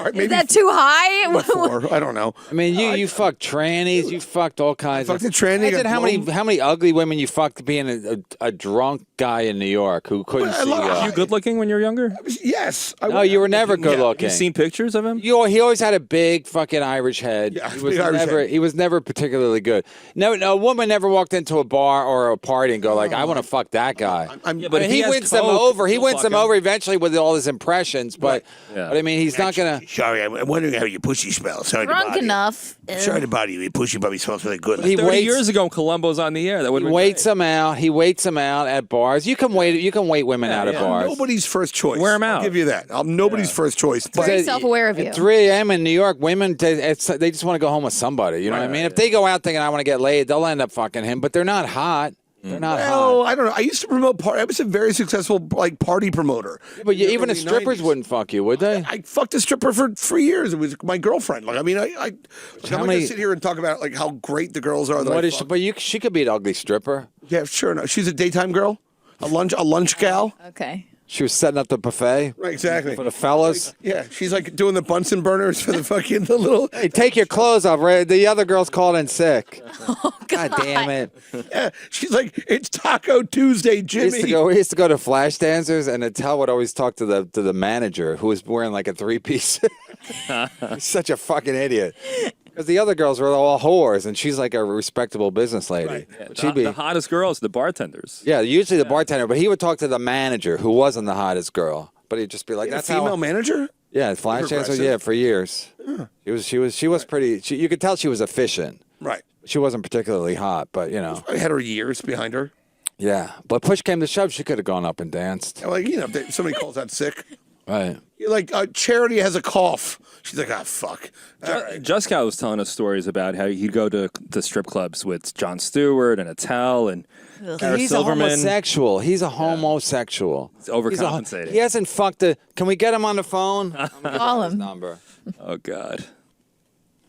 right, maybe Is that too high? 4. I don't know. I mean, you fucked trannies, you fucked all kinds Fucked of. a tranny. Imagine got how many ugly women you fucked being a drunk guy in New York who couldn't Well, a see lot of- Were you good looking when you were younger? Yes. No, you were never good looking. You seen pictures of him? He always had a big fucking Irish head. Yeah, he was big Irish never head. he was never particularly good. No, a woman never walked into a bar or a party and go like, I want to fuck that guy. Yeah, But if he has wins them coke, over. He you'll wins fuck them him. over eventually with all his impressions. But, Yeah. but I mean, he's not gonna. Sorry, I'm wondering how your pussy smells. Sorry Drunk enough. Sorry to bother you. Your pussy probably smells really good. He 30 waits. years ago, Columbo's on the air. That would He waits them out. He waits them out at bars. You can wait. You can wait women out at bars. Nobody's first choice. Wear 'em I'll out. give you that. Nobody's first choice. But Very self-aware of you. At 3 a.m. in New York, women they just want to go home with somebody. You know what I mean? If they go out thinking I want to get laid, they'll end up fucking him. But they're not hot. They're not Well, hot. I don't know. I used to promote party. I was a very successful party promoter. But in the even the early strippers 90s. wouldn't fuck you, would they? I fucked a stripper for 3 years. It was my girlfriend. Like, I mean, I'm not gonna sit here and talk about like how great the girls are. What is she, but she could be an ugly stripper. Yeah, sure. No, she's a daytime girl, a lunch gal. Okay. She was setting up the buffet. Right, exactly. For the fellas. Yeah, she's like doing the Bunsen burners for the fucking the little. Hey, take your clothes off, right? The other girl's called in sick. Oh, God damn it. Yeah, she's like, it's Taco Tuesday, Jimmy. We used to go to flash dancers, and Attell would always talk to the manager who was wearing like a 3-piece. He's such a fucking idiot. Because the other girls were all whores, and she's like a respectable business lady. Right. Yeah, She'd be the hottest girls, the bartenders. Yeah, usually the bartender, but he would talk to the manager who wasn't the hottest girl. But he'd just be like, "That's female how." manager. Yeah, flash dancer. Progressive. Yeah, for years. She was pretty. You could tell she was efficient. Right. She wasn't particularly hot, but you know. I had her years behind her. Yeah, but push came to shove, she could have gone up and danced. Like, you know, if somebody calls out sick. Right. You're like, Charity has a cough. She's like, fuck. Juskow was telling us stories about how he'd go to the strip clubs with Jon Stewart and Attell and Sarah He's Silverman. a homosexual. He's a homosexual. He's overcompensating. He hasn't fucked a. Can we get him on the phone? I'm gonna Call get his him. number. Oh, God.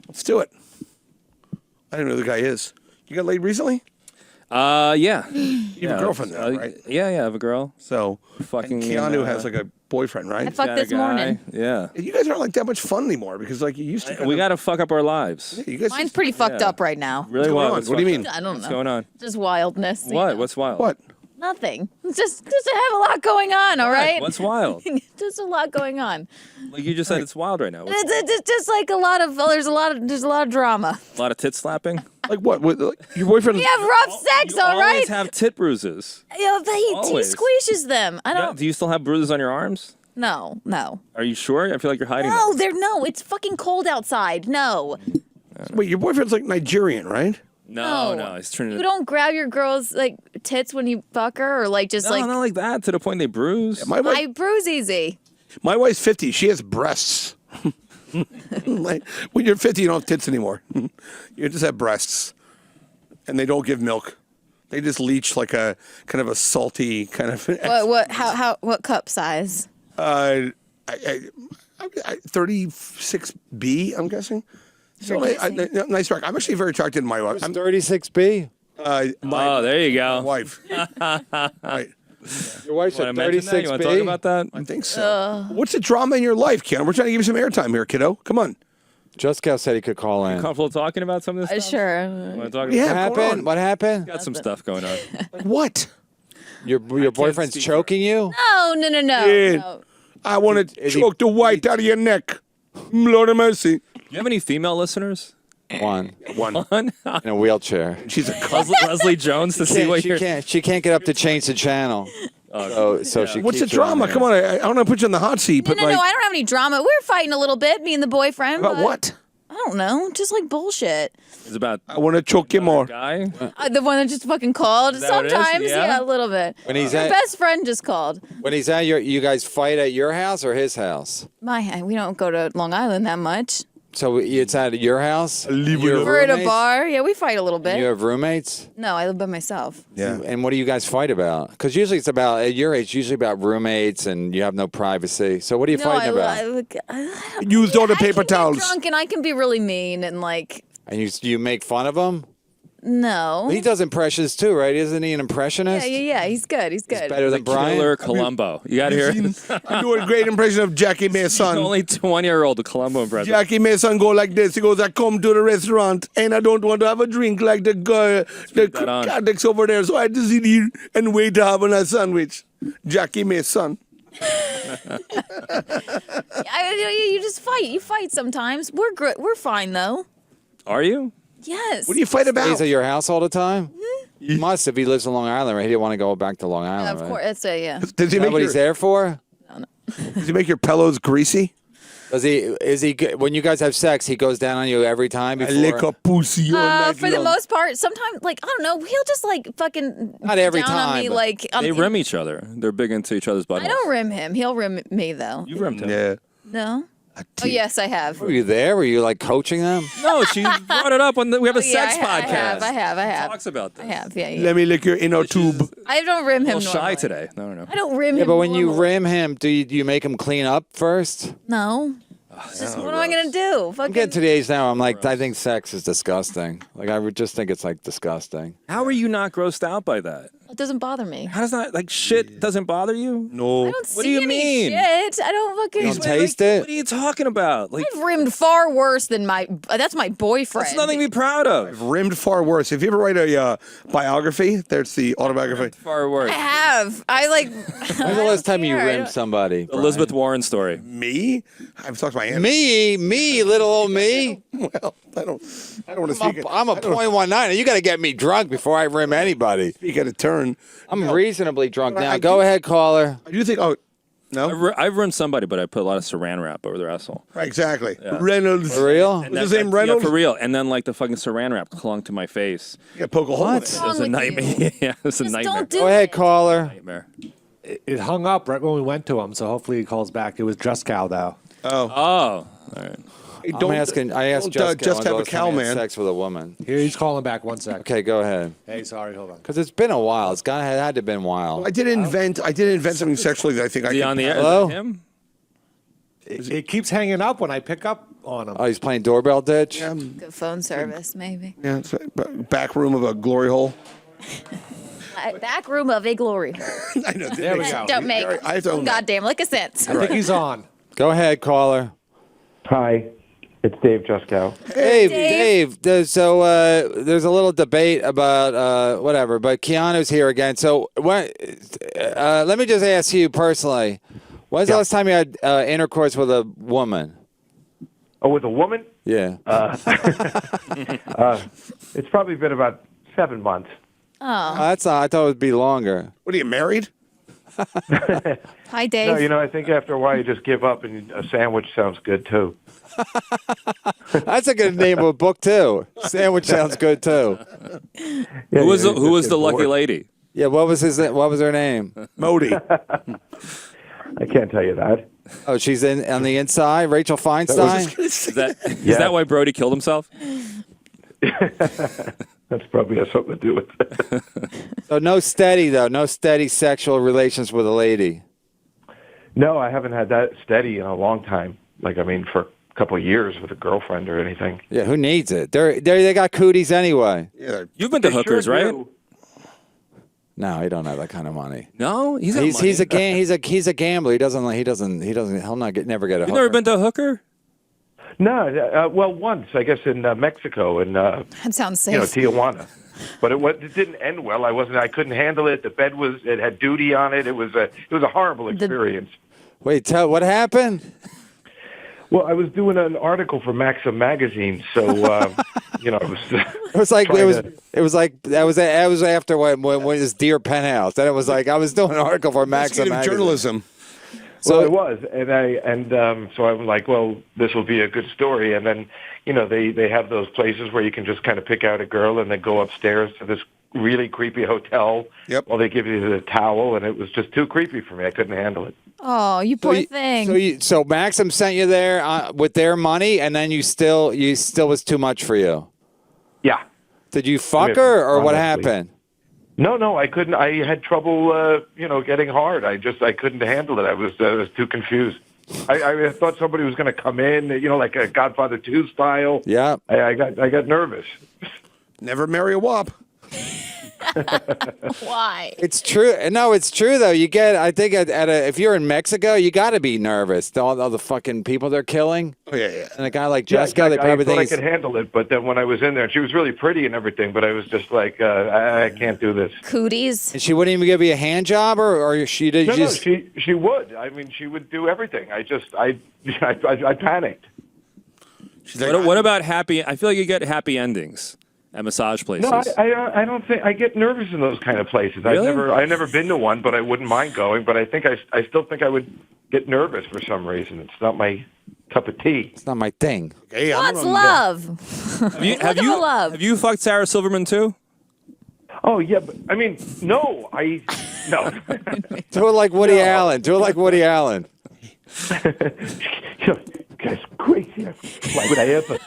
Let's do it. I didn't know who the guy is. You got laid recently? Yeah. You have a girlfriend now, right? Yeah, I have a girl. So, Fucking Keanu has like a boyfriend, right? I fucked got a this guy. morning. Yeah. You guys aren't like that much fun anymore because like you used to. We got to fuck up our lives. You guys Mine's pretty fucked up right now. Really going wild. on? What's What do you fucked mean? up? I don't know. What's going on? Just wildness. you What? know. What's wild? What? Nothing. Just to have a lot going on. All right. What's wild? Just a lot going on. Like you just said, it's wild right now. It's just like a lot of there's a lot of drama. A lot of tit slapping. Like what? Like, your boyfriend? We have rough sex, You all right? always have tit bruises. Yeah, but he Always. squeezes them. I Yeah, don't. do you still have bruises on your arms? No. Are you sure? I feel like you're hiding No, them. no. It's fucking cold outside. No. Wait, your boyfriend's like Nigerian, right? No, he's turning. You don't grab your girl's like tits when you fuck her, or like just No, like not like that. To the point they bruise. My wife, I bruise easy. my wife's 50. She has breasts. Like, when you're 50, you don't have tits anymore. You just have breasts, and they don't give milk. They just leach like a kind of a salty kind of. What cup size? 36B, I'm guessing. So nice rack. I'm actually very attracted to my wife. I'm 36B. my there you go. wife. Right. Your wife's Want at to mention that? You want to talk 36B. about that? I think so. What's the drama in your life, Keanu? We're trying to give you some airtime here, kiddo. Come on. Juskow said he could call in. Comfortable talking about some of this stuff? Sure. Want to talk Yeah. about? What going happened? on? What happened? Got some stuff going on. What? Your boyfriend's speak choking you? No. Yeah. No. I want to Is he- choke the white out of your neck. Lord of mercy. Do you have any female listeners? One One. On in a wheelchair. She's a Leslie Jones to see what She you're. can't get up to change the channel. So she What's the keeps her on drama? there. Come on. I don't want to put you on the hot seat, but No, like, I don't have any drama. We're fighting a little bit, me and the boyfriend. about but what? I don't know. Just like bullshit. It's about I want to choke you more. guy. The one that just fucking called. that what it is? Sometimes, Yeah? yeah, a little bit. When he's Your at best friend just called. you guys fight at your house or his house? We don't go to Long Island that much. So it's at your house. leave You with have We're at a roommates? bar. Yeah, we fight a little bit. You have roommates. No, I live by myself. Yeah. And what do you guys fight about? Because usually it's about at your age. Usually about roommates, and you have no privacy. So what are you fighting about? Used all the I paper can towels. Be drunk and I can be really mean and like And you make fun of him. no. He does impressions too, right? Isn't he an impressionist? Yeah. He's good. He's good. Better than Brian. Killer Columbo. You got to hear it. I do a great impression of Jackie Mason. Only 20-year-old Columbo impression. Jackie Mason go like this. He goes, I come to the restaurant and I don't want to have a drink like the girl, the that on. addicts over there. So I just sit here and wait to have a sandwich. Jackie Mason. You just fight. You fight sometimes. We're fine though. Are you? Yes. What do you fight about? He's at your house all the time. He must if he lives in Long Island, right? He didn't want to go back to Long Island, Of right? course. That's a yeah. Does he Is that make what he's there for? Does he make your pillows greasy? Is he when you guys have sex? He goes down on you every time. I Before? lick a pussy all night For the long. most part, sometimes like I don't know. He'll just like fucking Not every down on time, me but like They rim each other. They're big into each other's buttholes. I don't rim him. He'll rim me though. You've rimmed him. Yeah. No. Oh, yes, I have. Were you there? Were you like coaching them? No, she brought it up on we have a Oh, yeah, sex I podcast. have. Talks about this. I have, yeah. Let me lick your inner tube. I don't rim A him little shy normally. today. No. I don't rim Yeah, him but when you normally. rim him, do you make him clean up first? No. Just, what am I going to do? I'm Fucking... getting to the age now. I'm like, I think sex is disgusting. Like, I would just think it's like disgusting. How are you not grossed out by that? It doesn't bother me. How does that like shit doesn't bother you? No. I don't see What do you any mean? shit. I don't fucking... You don't taste it? What are you talking about? Like I've rimmed far worse than my... That's my boyfriend. that's nothing to be proud of. Rimmed far worse. If you ever write a biography, there's the autobiography. Far worse. I have. I like... When's the last time you rimmed somebody? Elizabeth Warren story. Me? I've talked to my aunt. Me, little old me. Well, I don't want to speak. I'm a .19. You got to get me drunk before I rim anybody. Speak at a turn. I'm reasonably drunk now. I Go ahead, caller. I do think. Oh, no. I've rimmed somebody, but I put a lot of saran wrap over their asshole. Right, exactly. Reynolds. For real? Was his name Reynolds? Yeah, for real. And then like the fucking saran wrap clung to my face. Yeah, poke a hole in it. It was a nightmare. Yeah, it was a nightmare. don't do Go ahead, caller. Nightmare. It hung up right when we went to him, so hopefully he calls back. It was Juskow, though. Oh. All right. Hey, I asked don't, just have a cow, man. Sex with a woman. Here, he's calling back 1 second. Okay, go ahead. Hey, sorry, hold on. Because it's been a while. It's had to have been a while. I did invent something sexually that I think Is I he could. on the air? Hello? Is that him? It keeps hanging up when I pick up on him. Oh, he's playing doorbell ditch? Yeah, Good phone service, maybe. yeah, it's a back room of a glory hole. Back room of a glory. I know. There we go. Don't make I have to own that. goddamn lick a sense. I think he's on. Go ahead, caller. Hi, it's Dave Juskow. Hey, Dave. there's a little debate about whatever, but Keanu's here again. So let me just ask you personally, when's the last time you had intercourse with a woman? Oh, with a woman? Yeah. It's probably been about 7 months. That's I thought it would be longer. What are you married? Hi, Dave. No, I think after a while you just give up, and a sandwich sounds good too. That's a good name of a book too. Sandwich sounds good too. Yeah, Who was you who was just the get lucky bored. lady? Yeah, what was her name? Modi. I can't tell you that. Oh, she's on the inside, Rachel Feinstein. Is that why Brody killed himself? That's probably has something to do with it. So no steady sexual relations with a lady. No, I haven't had that steady in a long time. For a couple of years with a girlfriend or anything. Yeah, who needs it? They got cooties anyway. Yeah, You've been to hookers, Sure right? do. No, he don't have that kind of money. No, he's He's a gambler. He'll never get a hooker. You've never been to a hooker? No, well, once I guess in Mexico in That sounds safe. Tijuana, but it didn't end well. I couldn't handle it. The bed had duty on it. It was a horrible experience. Wait, what happened? Well, I was doing an article for Maxim magazine, so it was. It was like that was after when this Deer Penthouse. Then it was like I was doing an article for Maxim investigative magazine. journalism. So it was, so I'm like, well, this will be a good story. And then, they have those places where you can just kind of pick out a girl and then go upstairs to this really creepy hotel. Yep. Well, they give you the towel, and it was just too creepy for me. I couldn't handle it. Oh, you poor thing. So Maxim sent you there with their money, and then you still was too much for you. Yeah. Did you fuck her, or what honestly. happened? No, I couldn't. I had trouble, getting hard. I couldn't handle it. I was too confused. I thought somebody was going to come in, like a Godfather 2 style. Yeah. I got nervous. Never marry a wop. Why? It's true. No, it's true though. You get, I think, if you're in Mexico, you got to be nervous. All the fucking people they're killing. Oh yeah. And a guy like Juskow, they probably I thought think I could handle it, but then when I was in there, and she was really pretty and everything, but I was just like, I can't do this. Cooties. And she wouldn't even give you a hand job, or she did No, just. she would. I mean, she would do everything. I panicked. She's like, What about happy? I feel like you get happy endings at massage places. No, I don't think I get nervous in those kind of places. Really? I've never been to one, but I wouldn't mind going. But I think I still think I would get nervous for some reason. It's not my cup of tea. It's not my thing. hey, What's love? Love. Have you fucked Sarah Silverman too? Oh yeah, but I mean, no. Do it like Woody Allen. Do it like Woody Allen. guy's crazy. Why would I ever?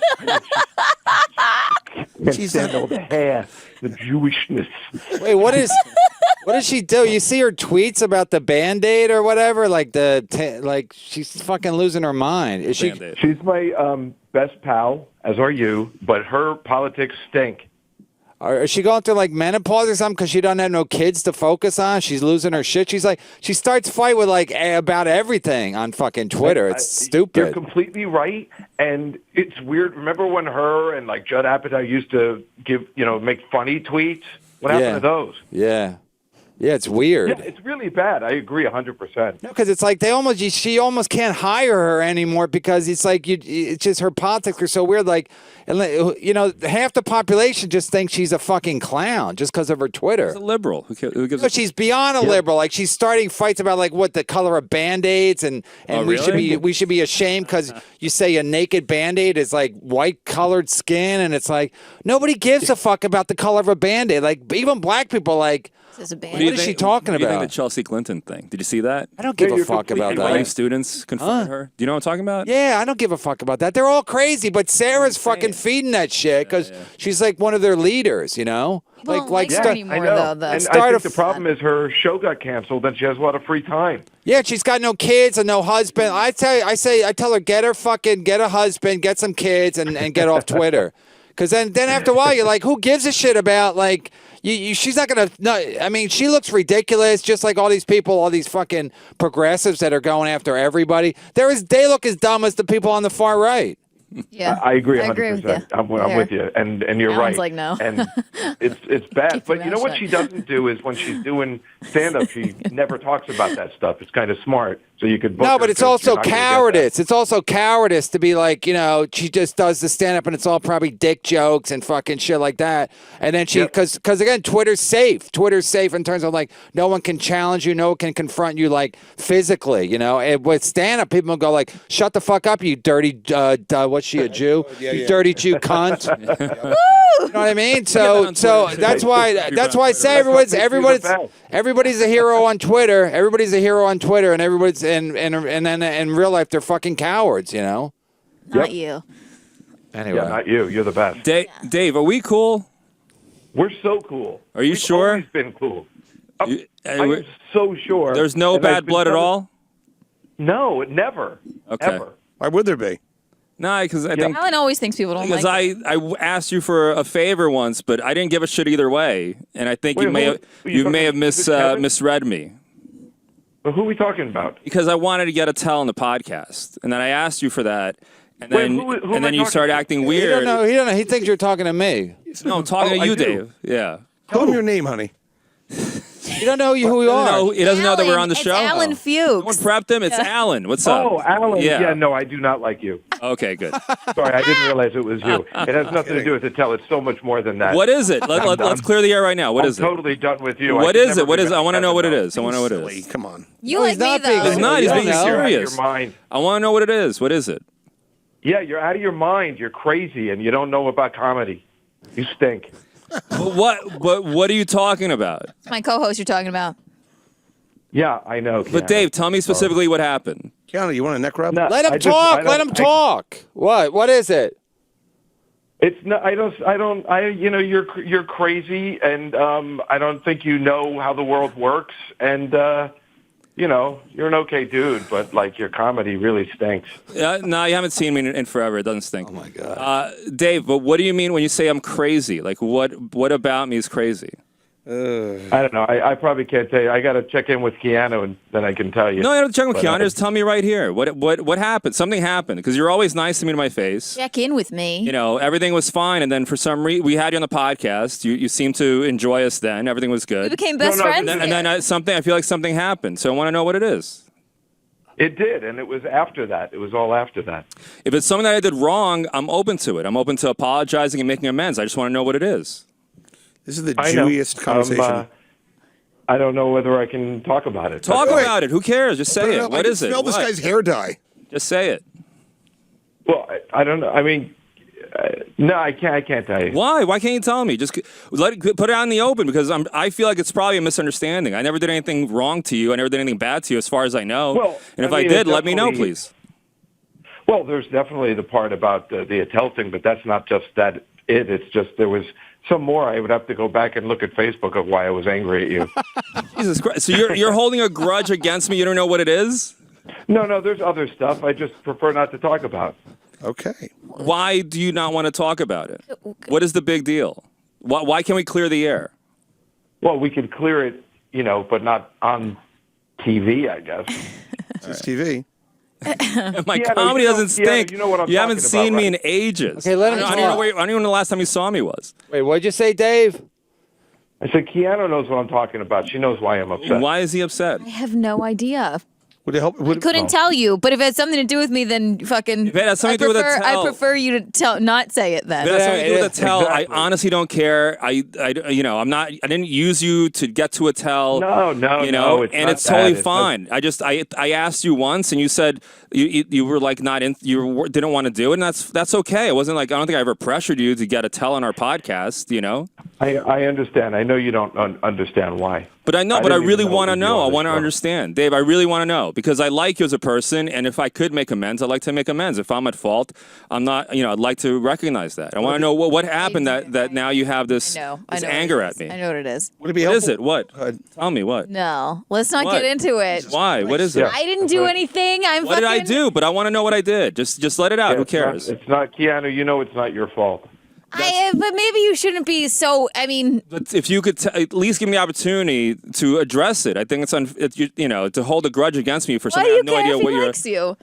Can't stand all the hair, the Jewishness. Wait, what does she do? You see her tweets about the Band-Aid or whatever? Like she's fucking losing her mind. Is she? Band-Aid. She's my best pal, as are you, but her politics stink. Is she going through like menopause or something because she doesn't have no kids to focus on? She's losing her shit. She starts fight with like about everything on fucking Twitter. It's stupid. You're completely right, and it's weird. Remember when her and like Judd Apatow used to make funny tweets? What happened to those? Yeah. Yeah, it's weird. Yeah, it's really bad. I agree 100%. No, because it's like she almost can't hire her anymore because it's like it's just her politics are so weird. Like, half the population just thinks she's a fucking clown just because of her Twitter. She's a liberal. Who gives No, she's beyond a liberal. Like she's starting fights about like what the color of Band-Aids and we should be ashamed because you say a naked Band-Aid is like white colored skin and it's like nobody gives a fuck about the color of a Band-Aid. Like even black people like. What is she talking about? What do you think about? the Chelsea Clinton thing? Did you see that? I don't give a fuck about that. White students confront her. Do you know what I'm talking about? Yeah, I don't give a fuck about that. They're all crazy, but Sarah's fucking feeding that shit because she's like one of their leaders, you know? Well, like her anymore, though. And I think the problem is her show got canceled and she has a lot of free time. Yeah, she's got no kids and no husband. I tell her, get a husband, get some kids, and get off Twitter. Because then after a while, you're like, who gives a shit about, like, she's not going to, no, I mean, she looks ridiculous, just like all these people, all these fucking progressives that are going after everybody. They look as dumb as the people on the far right. Yeah, I agree 100%. I agree with you. I'm with you, and you're Allan's right. like, no. And it's bad. Keep But your you know mouth what shut. she doesn't do is when she's doing stand-up, she never talks about that stuff. It's kind of smart, so you could book No, her but it's 'cause also you're not gonna get that. cowardice. It's also cowardice to be like, she just does the stand up and it's all probably dick jokes and fucking shit like that. And then because again, Twitter's safe. Twitter's safe in terms of like, no one can challenge you, no one can confront you like physically, And with stand up, people go like, shut the fuck up, you dirty, what's she, a Jew? You dirty Jew cunt. You know what I mean? So that's why I say everybody's a hero on Twitter. Everybody's a hero on Twitter, and everybody's and then in real life they're fucking cowards, Not you. Anyway, Yeah, not you. You're the best. Dave, are we cool? We're so cool. Are you We've sure? Always been cool. I am so sure. There's no And I've bad been blood at telling- all? No, never. Okay. Ever. Why would there be? No, because I think Allan always thinks people don't like it. I asked you for a favor once, but I didn't give a shit either way, and I think Wait, you may have is it Kevin? misread me. But who are we talking about? Because I wanted to get a tell on the podcast, and then I asked you for that, and Wait, then who am I you talking started to? acting he weird. don't know. He don't know. He thinks you're talking to me. No, I'm talking Oh, to I you, do. Dave. Yeah. Tell him your name, honey. You don't know who we are. No, he doesn't know that we're on the It's show. Allan No Fuks. one prepped him. It's Allan. What's up? Oh, Allan. Yeah. Yeah, no, I do not like you. Okay, good. Sorry, I didn't realize it was you. It has nothing to do with the tell. It's so much more than that. What is it? Let's clear the air right now. What I'm is it? totally done with you. What I is could it? never What be is it? I want to know what it Kevin. is. I want to know what it Silly. is. Come on. You No, like he's me, not though. being He's not. He's You being don't know. You're out of serious. your mind. I want to know what it is. What is it? Yeah, you're out of your mind. You're crazy, and you don't know about comedy. You stink. What are you talking about? It's my co-host you're talking about. Yeah, I know. But Keanu. Dave, tell me specifically what happened. Keanu, you want a neck rub? No, Let him I just- talk. I Let don't- him talk. What is it? It's not. You're crazy, and I don't think you know how the world works, and you're an okay dude, but like your comedy really stinks. No, you haven't seen me in forever. It doesn't stink. Oh my god. Dave, but what do you mean when you say I'm crazy? Like, what about me is crazy? I don't know. I probably can't tell you. I got to check in with Keanu, and then I can tell you. No, you don't check with But, Keanu. Just tell me right here. What happened? Something happened because you're always nice to me to my face. Check in with me. Everything was fine, and then for some reason we had you on the podcast. You seemed to enjoy us then. Everything was We good. became best No, friends. And then I feel like something happened. So I want to know what it is. It did, and it was after that. It was all after that. If it's something that I did wrong, I'm open to it. I'm open to apologizing and making amends. I just want to know what it is. This is the I know. Jewiest conversation. I don't know whether I can talk about it. Talk Wait. about it. Who cares? Just say it. What is it? Smell this What? guy's hair dye. Just say it. Well, I don't know. I mean, no, I can't tell you. Why? Why can't you tell me? Just put it out in the open because I feel like it's probably a misunderstanding. I never did anything wrong to you. I never did anything bad to you, as far as I know. Well, and if I I mean, did, it let me know, definitely- please. Well, there's definitely the part about the Attell thing, but that's not just that. It's just there was some more. I would have to go back and look at Facebook of why I was angry at you. Jesus Christ! So you're holding a grudge against me? You don't know what it is? No, there's other stuff. I just prefer not to talk about. Okay. Why do you not want to talk about it? What is the big deal? Why can't we clear the air? Well, we could clear it, but not on TV, I guess. It's TV. My comedy doesn't stink. You know what I'm You haven't talking seen about, me right? in ages. Okay, let him I don't even know the last time you saw me was. Wait, what'd you say, Dave? I said, Keanu knows what I'm talking about. She knows why I'm upset. Why is he upset? I have no idea. Would it help? I couldn't tell you, but if it has something to do with me, then fucking. If it has something to do with Attell. I prefer you to not say it then. If it has something to do with Attell. Exactly. I honestly don't care. I'm not. I didn't use you to get to Attell. No, it's and not it's totally that. fine. I asked you once, and you said you were like not in. You didn't want to do it, and that's okay. It wasn't like I don't think I ever pressured you to get Attell on our podcast. I understand. I know you don't understand why. But I know, I but I didn't really even know want to it was know. I on want to this show. understand. Dave, I really want to know because I like you as a person, and if I could make amends, I'd like to make amends. If I'm at fault, I'm not, I'd like to recognize that. I want to know what happened that now you have this anger at me. I know what it is. Would it be What helpful? is it? What? Tell me what. No, let's not What? get into it. Why? What is it? I didn't do anything. What did I do? But I want to know what I did. Just let it out. Yeah, Who cares? It's not Keanu. You know it's not your fault. But maybe you shouldn't be so. I mean, But if you could at least give me the opportunity to address it, I think it's to hold a grudge against me for why something. do I you have no care idea if he what you're. likes you?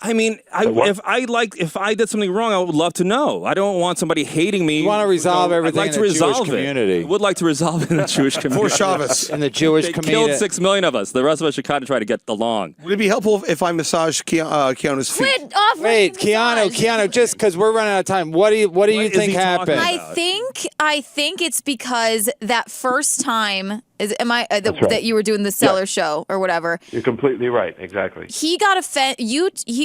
I mean, if I did something wrong, I would love to know. I don't want somebody hating me. You want to resolve everything I'd like in to the Jewish resolve community. it. I would like to resolve it in the Jewish community. For Shabbos. In the Jewish They community. killed 6 million of us. The rest of us should kind of try to get along. Would it be helpful if I massage Keanu's feet? Quit offering Wait, massage. Keanu, just because we're running out of time, what do you is think he talking happened? about? I think it's because that first time right. that you were doing the Cellar show or whatever. You're completely right. Exactly. He got offended.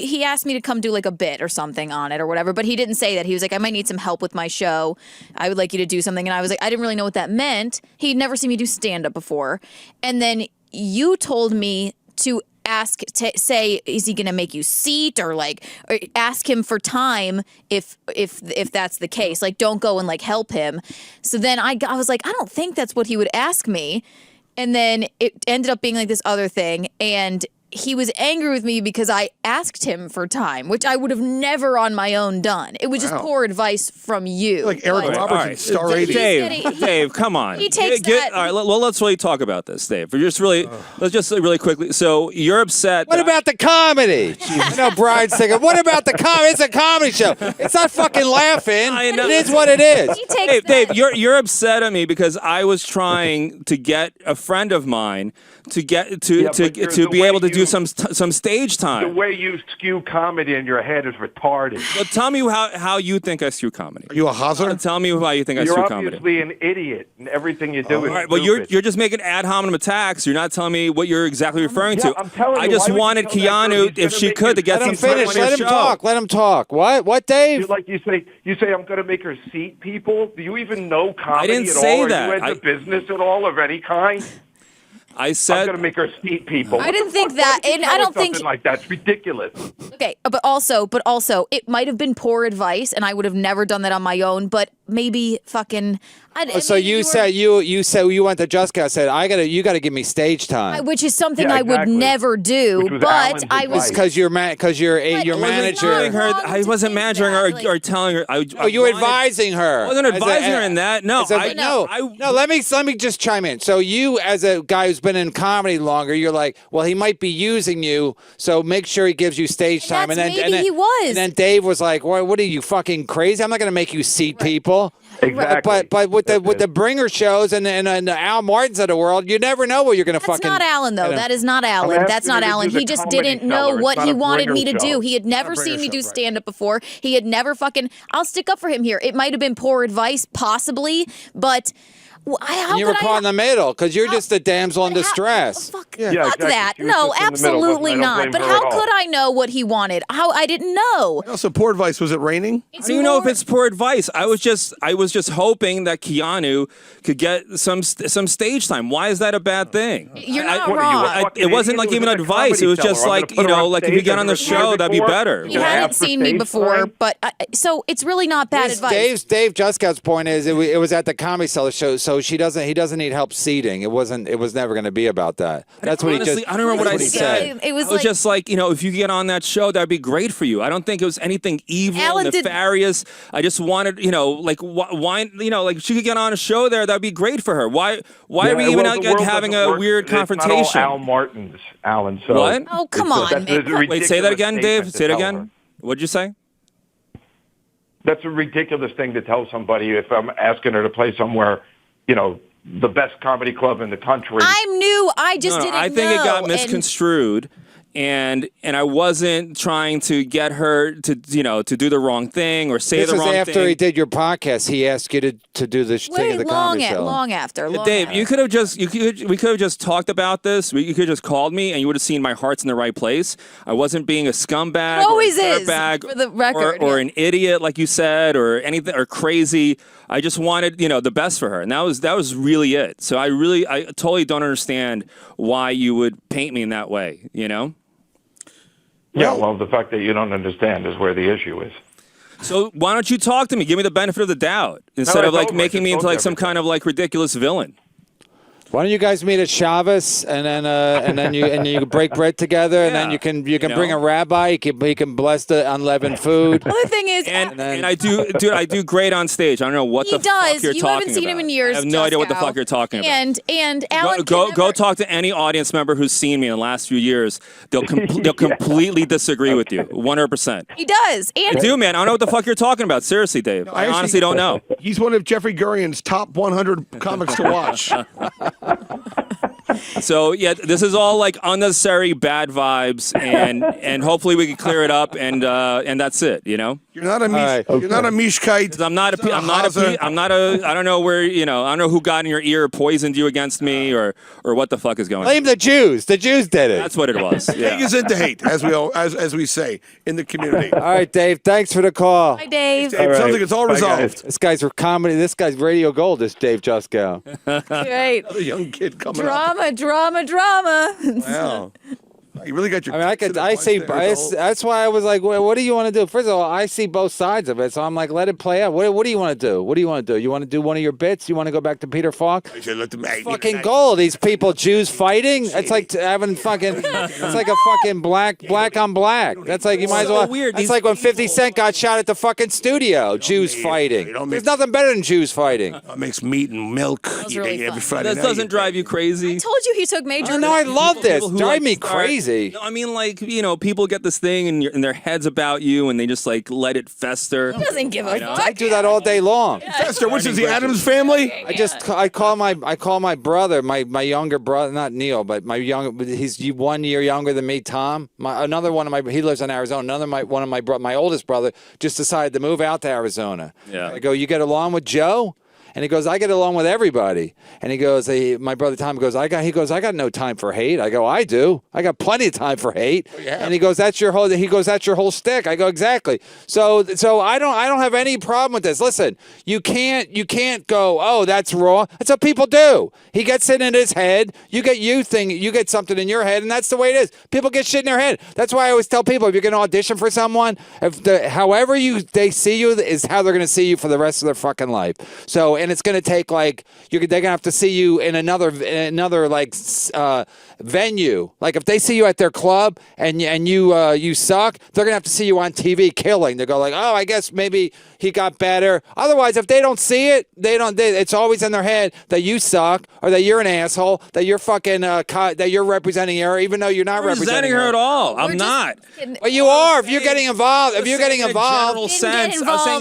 He asked me to come do like a bit or something on it or whatever, but he didn't say that. He was like, I might need some help with my show. I would like you to do something. And I was like, I didn't really know what that meant. He'd never seen me do stand-up before. And then you told me to say, is he going to make you seat or ask him for time if that's the case. Like, don't go and help him. So then I was like, I don't think that's what he would ask me. And then it ended up being like this other thing. And he was angry with me because I asked him for time, which I would have never on my own done. It was just poor advice from you. Like Eric But- Roberts in Star 80. Dave, come on. He takes that- All right, let's really talk about this, Dave. Let's just really quickly. So you're upset. What about the comedy? I know Brian's thinking, what about the comedy? It's a comedy show. It's not fucking laughing. I know. It is what it is. He takes Dave, you're upset at me because I was trying to get a friend of mine to be able to do some stage The time. way you skew comedy in your head is retarded. But tell me how you think I skew comedy. Are you a Hazard? Tell me how you think I You're skew comedy. obviously an idiot, and everything you do All is right, well, stupid. you're just making ad hominem attacks. You're not telling me what you're exactly referring Yeah, to. I'm telling I you, just why would you wanted tell that girl Keanu, he's if gonna she make could, to you get Let some him finish. time on Let his him show. talk. Let him talk. What, Dave? You say I'm going to make her seat people. Do you even know comedy didn't at say all? that. Are you into business at all of any kind? I I'm said going to make her seat people. I didn't think that, and I don't think something like that's ridiculous. Okay, but also, it might have been poor advice, and I would have never done that on my own. But maybe fucking. So you said you went to Juskow and said you got to give me stage time. which is something Yeah, I would exactly. never do. Which was But Allan's I was. advice. Because you're your But manager. it was wrong I to wasn't think managing that, her or telling her. Oh, you were advising her. I wasn't advising her in that. No, No, let me just chime in. So you, as a guy who's been in comedy longer, you're like, well, he might be using you, so make sure he gives you stage time. Maybe he was. And then Dave was like, what are you fucking crazy? I'm not going to make you seat people. Exactly. But with the bringer shows and the Al Martins of the world, you never know what you're going to That's fucking. not Allan, though. That is not Allan. asking That's not you to Allan. do the He just comedy didn't know seller. what It's he not a wanted me to bringer do. show. He had never seen me do stand-up before. He had never fucking. I'll stick up for him here. It might have been poor advice, possibly, but. How You were could caught in the middle because you're just a damsel in but distress. Fuck. Yeah. Yeah, Fuck exactly. that. She was No, just in the middle, absolutely wasn't I? I don't not. blame But her how at all. could I know what he wanted? How I didn't know. Also, poor advice. Was it raining? I don't even know if it's poor advice. I was just hoping that Keanu could get some stage time. Why is that a bad thing? You're I- not I- wrong. it wasn't like even advice. It was just like, you know, like if you get on the show, that'd be better. You hadn't seen me before, but so it's really not bad advice. Dave Juskow's point is it was at the Comedy Cellar show, so he doesn't need help seating. It was never going to be about that. That's what Honestly, he just. I don't remember what I that's said. It was I was just like, you know, if you get on that show, that'd be great for you. I don't think it was anything evil, Allan did- nefarious. I just wanted, you know, like why, you know, like if she could get on a show there, that'd be great for her. Why are we even out having a weird confrontation? It's not all Al Martin's, Allan. So What? Oh, come on, that's a Mick. Wait, say that ridiculous again, statement Dave. to Say it tell again. her. What'd you say? That's a ridiculous thing to tell somebody if I'm asking her to play somewhere, you know, the best comedy club in the country. I'm new. I just No, didn't know. I think it got and- misconstrued. And I wasn't trying to get her to, you know, to do the wrong thing or say This the was wrong after thing. he did your podcast. He asked you to do the thing Wait, at the long, Comedy Cellar. long after. Long Dave, after. you could have just we could have just talked about this. You could have just called me, and you would have seen my heart's in the right place. I wasn't being a scumbag, It always or a is, dirtbag, for the record, or yeah. an idiot, like you said, or anything, or crazy. I just wanted, you know, the best for her, and that was really it. So I totally don't understand why you would paint me in that way. You know. Yeah, well, the fact that you don't understand is where the issue is. So why don't you talk to me? Give me the benefit of the doubt instead I of like told him I making just me into told like you some everything. kind of like ridiculous villain. Why don't you guys meet at Chavez and then you break bread together and then you can bring a rabbi. He can bless the unleavened food. Well, the thing is, And I do great on stage. I don't know what he the fuck does. you're You talking haven't seen about. him in years. I have no idea what the Juskow. fuck you're talking about. And Allan Go talk to any audience member who's seen me in the last few years. They'll completely disagree with you, 100%. He does. And I do, man. I don't know what the fuck you're talking about. Seriously, Dave. I actually- honestly don't know. He's one of Jeffrey Gurian's top 100 comics to watch. So yeah, this is all like unnecessary bad vibes, and hopefully we can clear it up, and that's it. You know. You're not a right. You're not a Mishkite. I'm not a. I don't know where. You know. I don't know who got in your ear, poisoned you against me, or what the fuck is going on. Blame the Jews. The Jews did it. That's what it was. Yeah. Hate is into hate, as we say in the community. All right, Dave. Thanks for the call. Hi, Dave. Dave, sounds like it's all Bye, guys. resolved. This guy's for comedy. This guy's radio gold. This Dave Juskow. Great. A young kid coming up. Drama. Wow. You really got your. I mean, I see. That's why I was like, well, what do you want to do? First of all, I see both sides of it, so I'm like, let it play out. What do you want to do? What do you want to do? You want to do one of your bits? You want to go back to Peter Falk? Fucking gold. These people, Jews fighting. It's like having fucking. It's like a fucking black on black. That's like you might as So well. weird. That's These like when 50 Cent got shot at the fucking studio. Jews fighting. There's nothing better than Jews fighting. It makes meat and milk. was really every fun. Friday That night. doesn't drive you crazy. I told you he took major. No, I love this. People who, Drive like, me start- crazy. No, I mean, like, you know, people get this thing in their heads about you, and they just like let it fester. He doesn't give a fuck. I do that all day long. Fester, which is the Adams family? I call my brother, my younger brother, not Neil, but he's 1 year younger than me, Tom. He lives in Arizona. My oldest brother just decided to move out to Arizona. Yeah. I go, you get along with Joe? And he goes, I get along with everybody. And he goes, my brother Tom goes, I got no time for hate. I go, I do. I got plenty of time for hate. And he goes, that's your whole stick. I go, exactly. So I don't have any problem with this. Listen, you can't go, oh, that's wrong. That's what people do. He gets it in his head. You get something in your head, and that's the way it is. People get shit in their head. That's why I always tell people, if you're going to audition for someone, however they see you is how they're going to see you for the rest of their fucking life. So, and it's going to take like they're going to have to see you in another like venue. Like if they see you at their club and you suck, they're going to have to see you on TV killing. They go like, oh, I guess maybe he got better. Otherwise, if they don't see it, it's always in their head that you suck or that you're an asshole, that you're fucking that you're representing her, even though you're not representing her at all. I'm We're not. Well, you are. If you're getting involved, I was saying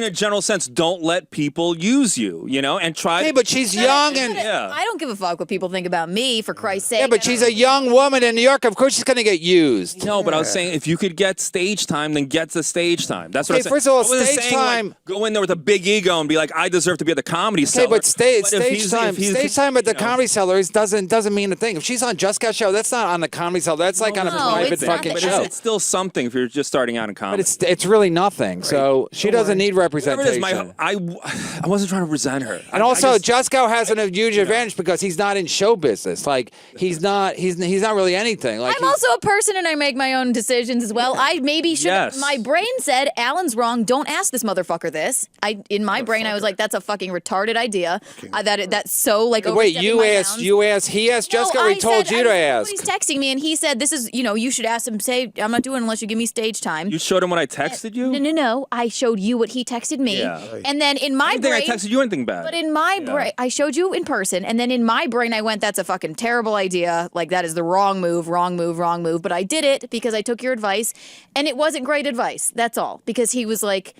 in a general sense, don't let people use you. You know. and try. Hey, but she's young and I don't give a fuck what people think about me, for Christ's sake. yeah, but she's a young woman in New York. Of course, she's gonna get used. No, but I was saying if you could get stage time, then get the stage time. That's what Okay, I'm saying. first of all, I wasn't stage saying, time- Like, go in there with a big ego and be like, I deserve to be at the Comedy Okay, Cellar. but stage if time at the you know. Comedy Cellar doesn't mean a thing. If she's on Juskow show, that's not on the Comedy Cellar. That's like on a private it's fucking not. show. It's still something if you're just starting out in comedy. But it's really nothing. So she doesn't need Whatever it is, representation. I wasn't trying to resent her. And also, Juskow has a huge advantage because he's not in show business. Like he's not really anything. Like I'm also a person and I make my own decisions as well. I maybe should. Yes. My brain said, Allan's wrong. Don't ask this motherfucker this. In my brain, I was like, that's a fucking retarded idea. That's so like. wait, overstepping my bounds. he asked No, Juskow. He told you to ask. He's texting me and he said, this is, you should ask him. Say, I'm not doing it unless you give me stage time. You showed him what I texted you? No. I showed you what he texted me. Yeah. And then in my I didn't brain. think I texted you anything bad. But in my brain, I showed you in person, and then in my brain, I went, that's a fucking terrible idea. Like, that is the wrong move. But I did it because I took your advice, and it wasn't great advice. That's all. Because he was like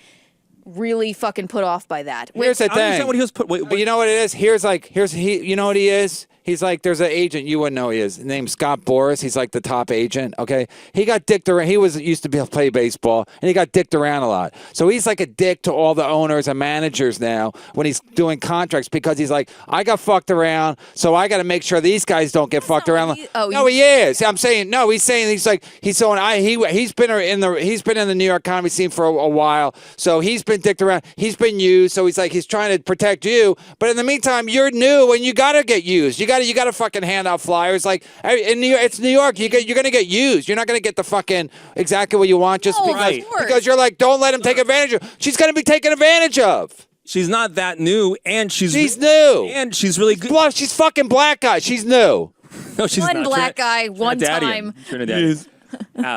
really fucking put off by that. Here's the I understand thing. what he was put. Wait, You know what it is? You know what he is? He's like, there's an agent, you wouldn't know who he is. His name's Scott Boras. He's like the top agent, okay? He got dicked around. He used to play baseball, and he got dicked around a lot. So he's like a dick to all the owners and managers now when he's doing contracts because he's like, I got fucked around, so I got to make sure these guys don't get fucked around. No, he is. I'm saying, no, he's saying, he's been in the New York comedy scene for a while, so he's been dicked around. He's been used, so he's trying to protect you. But in the meantime, you're new, and you got to get used. You got to fucking hand out flyers. Like in New York, it's New York. You're gonna get used. You're not gonna get the fucking exactly what you want just because you're like, don't let him take advantage of. She's gonna be taken advantage of. She's not that new, and she's new, and she's really good. Well, she's fucking black guy. She's new. No, she's one not. black guy, one time. Trinidadian.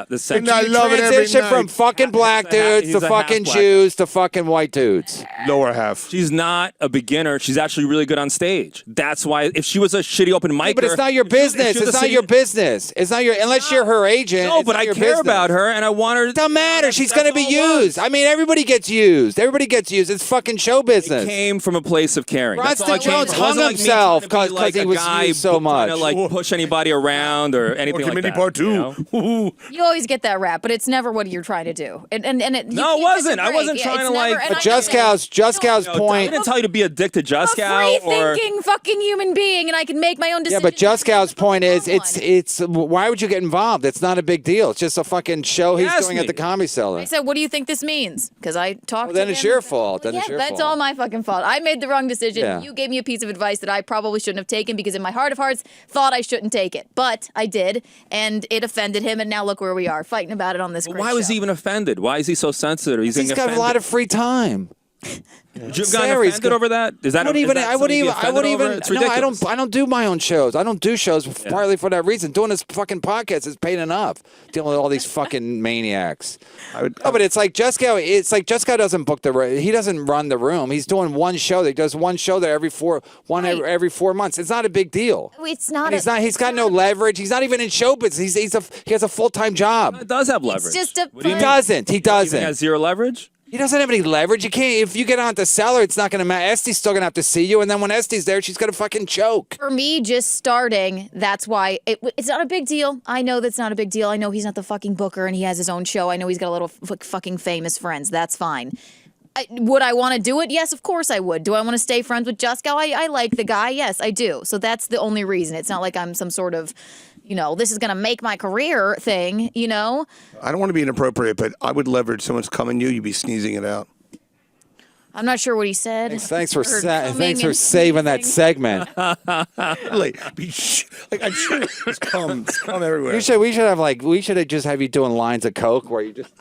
The section. I love it every Transition night. from fucking black dudes he's to a half fucking black. Jews to fucking white dudes. Lower half. She's not a beginner. She's actually really good on stage. That's why if she was a shitty open mic, But it's not your business. It's not your business. It's not your unless you're her agent. No, it's but not I your care business. about her, and I want her. It doesn't matter. She's going to be all it was. used. I mean, everybody gets used. Everybody gets used. It's fucking show business. It came from a place of caring. That's all I Bronson came Jones from. It wasn't hung like me himself trying to be 'cause like he a was guy used so trying to much. like push anybody around or anything like Committee that. part two. you know? You always get that rap, but it's never what you're trying to do. And No, it wasn't. I wasn't trying to like. But Juskow's I point. didn't tell you to be a dick to I'm a Juskow or. free-thinking fucking human being, and I can make my own Yeah, decisions. but Juskow's point is, it's why would you get involved? It's not a big deal. It's just a fucking show he's Ask doing at me. the Comedy Cellar. I said, what do you think this means? Because I talked to Then him. it's your fault. Then Yeah, it's your that's fault. all my fucking fault. I made the wrong decision. Yeah. You gave me a piece of advice that I probably shouldn't have taken because in my heart of hearts, thought I shouldn't take it. But I did, and it offended him, and now look where we are, fighting about it on this great Why was show. he even offended? Why is he so sensitive? He's He's got a lot of free time. Would you have gotten offended over that? Is that? I wouldn't even. It's No, ridiculous. I don't do my own shows. I don't do shows partly for that reason. Doing this fucking podcast is paid enough. Dealing with all these fucking maniacs. No, but it's like Juskow. It's like Juskow doesn't book he doesn't run the room. He's doing one show. He does one show there every 4 months. It's not a big deal. It's not. And he's got no leverage. He's not even in show business. He has a full-time job. It does have leverage. It's just a. He doesn't. He He doesn't. has zero leverage. He doesn't have any leverage. You can't. If you get on the Cellar, it's not going to matter. Este's still going to have to see you, and then when Este's there, she's going to fucking choke. For me, just starting, that's why it's not a big deal. I know that's not a big deal. I know he's not the fucking booker and he has his own show. I know he's got a little fucking famous friends. That's fine. Would I want to do it? Yes, of course I would. Do I want to stay friends with Juskow? I like the guy. Yes, I do. So that's the only reason. It's not like I'm some sort of, this is going to make my career thing, I don't want to be inappropriate, but I would leverage someone's coming you'd be sneezing it out. I'm not sure what he said. Thanks for Or coming saving and that segment. I'm sure it's come everywhere. We should have just have you doing lines of coke where you just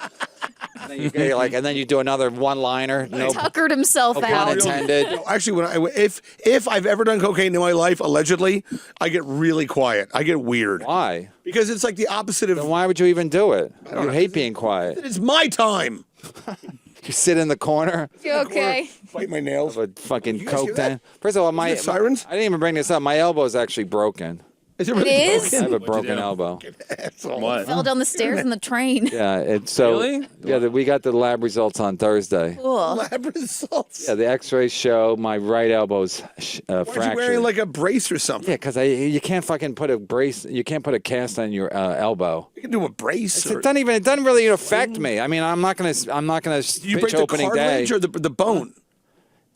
and then you get and then you do another one-liner. No Tuckered himself pun out. intended. No, actually, if I've ever done cocaine in my life, allegedly, I get really quiet. I get weird. Why? Because it's like the opposite of. Then why would you even do it? You hate being quiet. It's my time. You sit in the corner. You okay? Bite my nails. With fucking You guys hear coke that? then. First of all, Is it sirens? I didn't even bring this up. My elbow is actually broken. Is it It really is? I have a broken? broken elbow. What? Fell down the stairs in the train. Yeah, it's so. Really? Yeah, we got the lab results on Thursday. Cool. Lab results. Yeah, the X-rays show my right elbow's Why fractured. are you wearing like a brace or something? Yeah, because you can't fucking put a brace. You can't put a cast on your elbow. You can do a brace. It doesn't really affect me. I mean, I'm not gonna Do you break pitch the opening day. cartilage or the bone?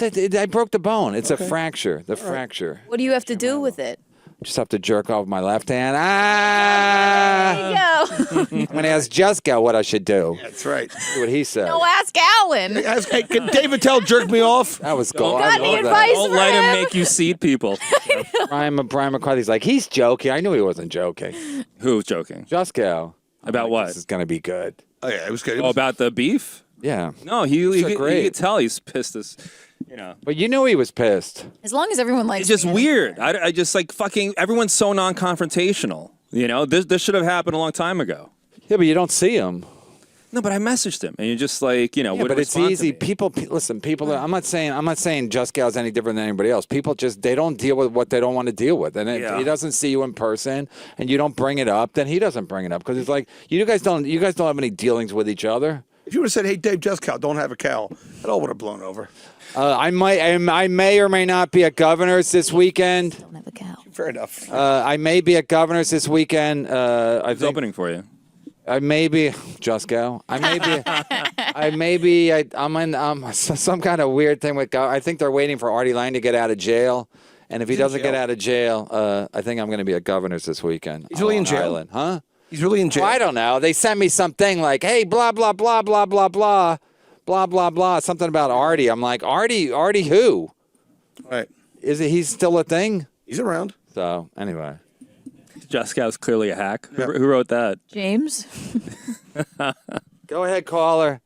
I broke the bone. It's a fracture. The fracture. What do you have to do with it? Just have to jerk off my left hand. There you go. I'm gonna ask Juskow what I should do. That's right. See what he said. No, ask Allan. Hey, can David Tell jerk me off? That was cool. Got I any love advice? that. Don't let him make you seat people. Brian McCarthy's like, he's joking. I knew he wasn't joking. Who's joking? Juskow. About what? This is gonna be good. Oh yeah, it was good. Oh, about the beef? Yeah. No, he great. could tell he's pissed as, you know. But you knew he was pissed. As long as everyone likes It's just me. weird. I just like fucking, everyone's so non-confrontational. You know, this should have happened a long time ago. Yeah, but you don't see him. No, but I messaged him, and you're just like, you know, Yeah, wouldn't but it's respond to easy. me. People listen. People. I'm not saying Juskow's any different than anybody else. People they don't deal with what they don't want to deal with, and if Yeah. he doesn't see you in person, and you don't bring it up, then he doesn't bring it up because it's like you guys don't have any dealings with each other. If you would have said, "Hey, Dave Juskow, don't have a cow," it all would have blown over. I may or may not be at Governor's this weekend. Don't have a cow. Fair enough. I may be at Governor's this weekend. I It's think opening for you. I may be Juskow. I'm in some kind of weird thing with I think they're waiting for Artie Lang to get out of jail. And if he doesn't get out of jail, I think I'm going to be at Governor's this weekend. He's really in on jail? Island. Huh? He's really in jail. Well, I don't know. They sent me something like, hey, blah, blah, blah, blah, blah, blah, blah, blah, blah, something about Artie. I'm like, Artie who? Right. He's still a thing? He's around. So, anyway. Juskow's clearly a hack. Who wrote that? James? Go ahead, caller.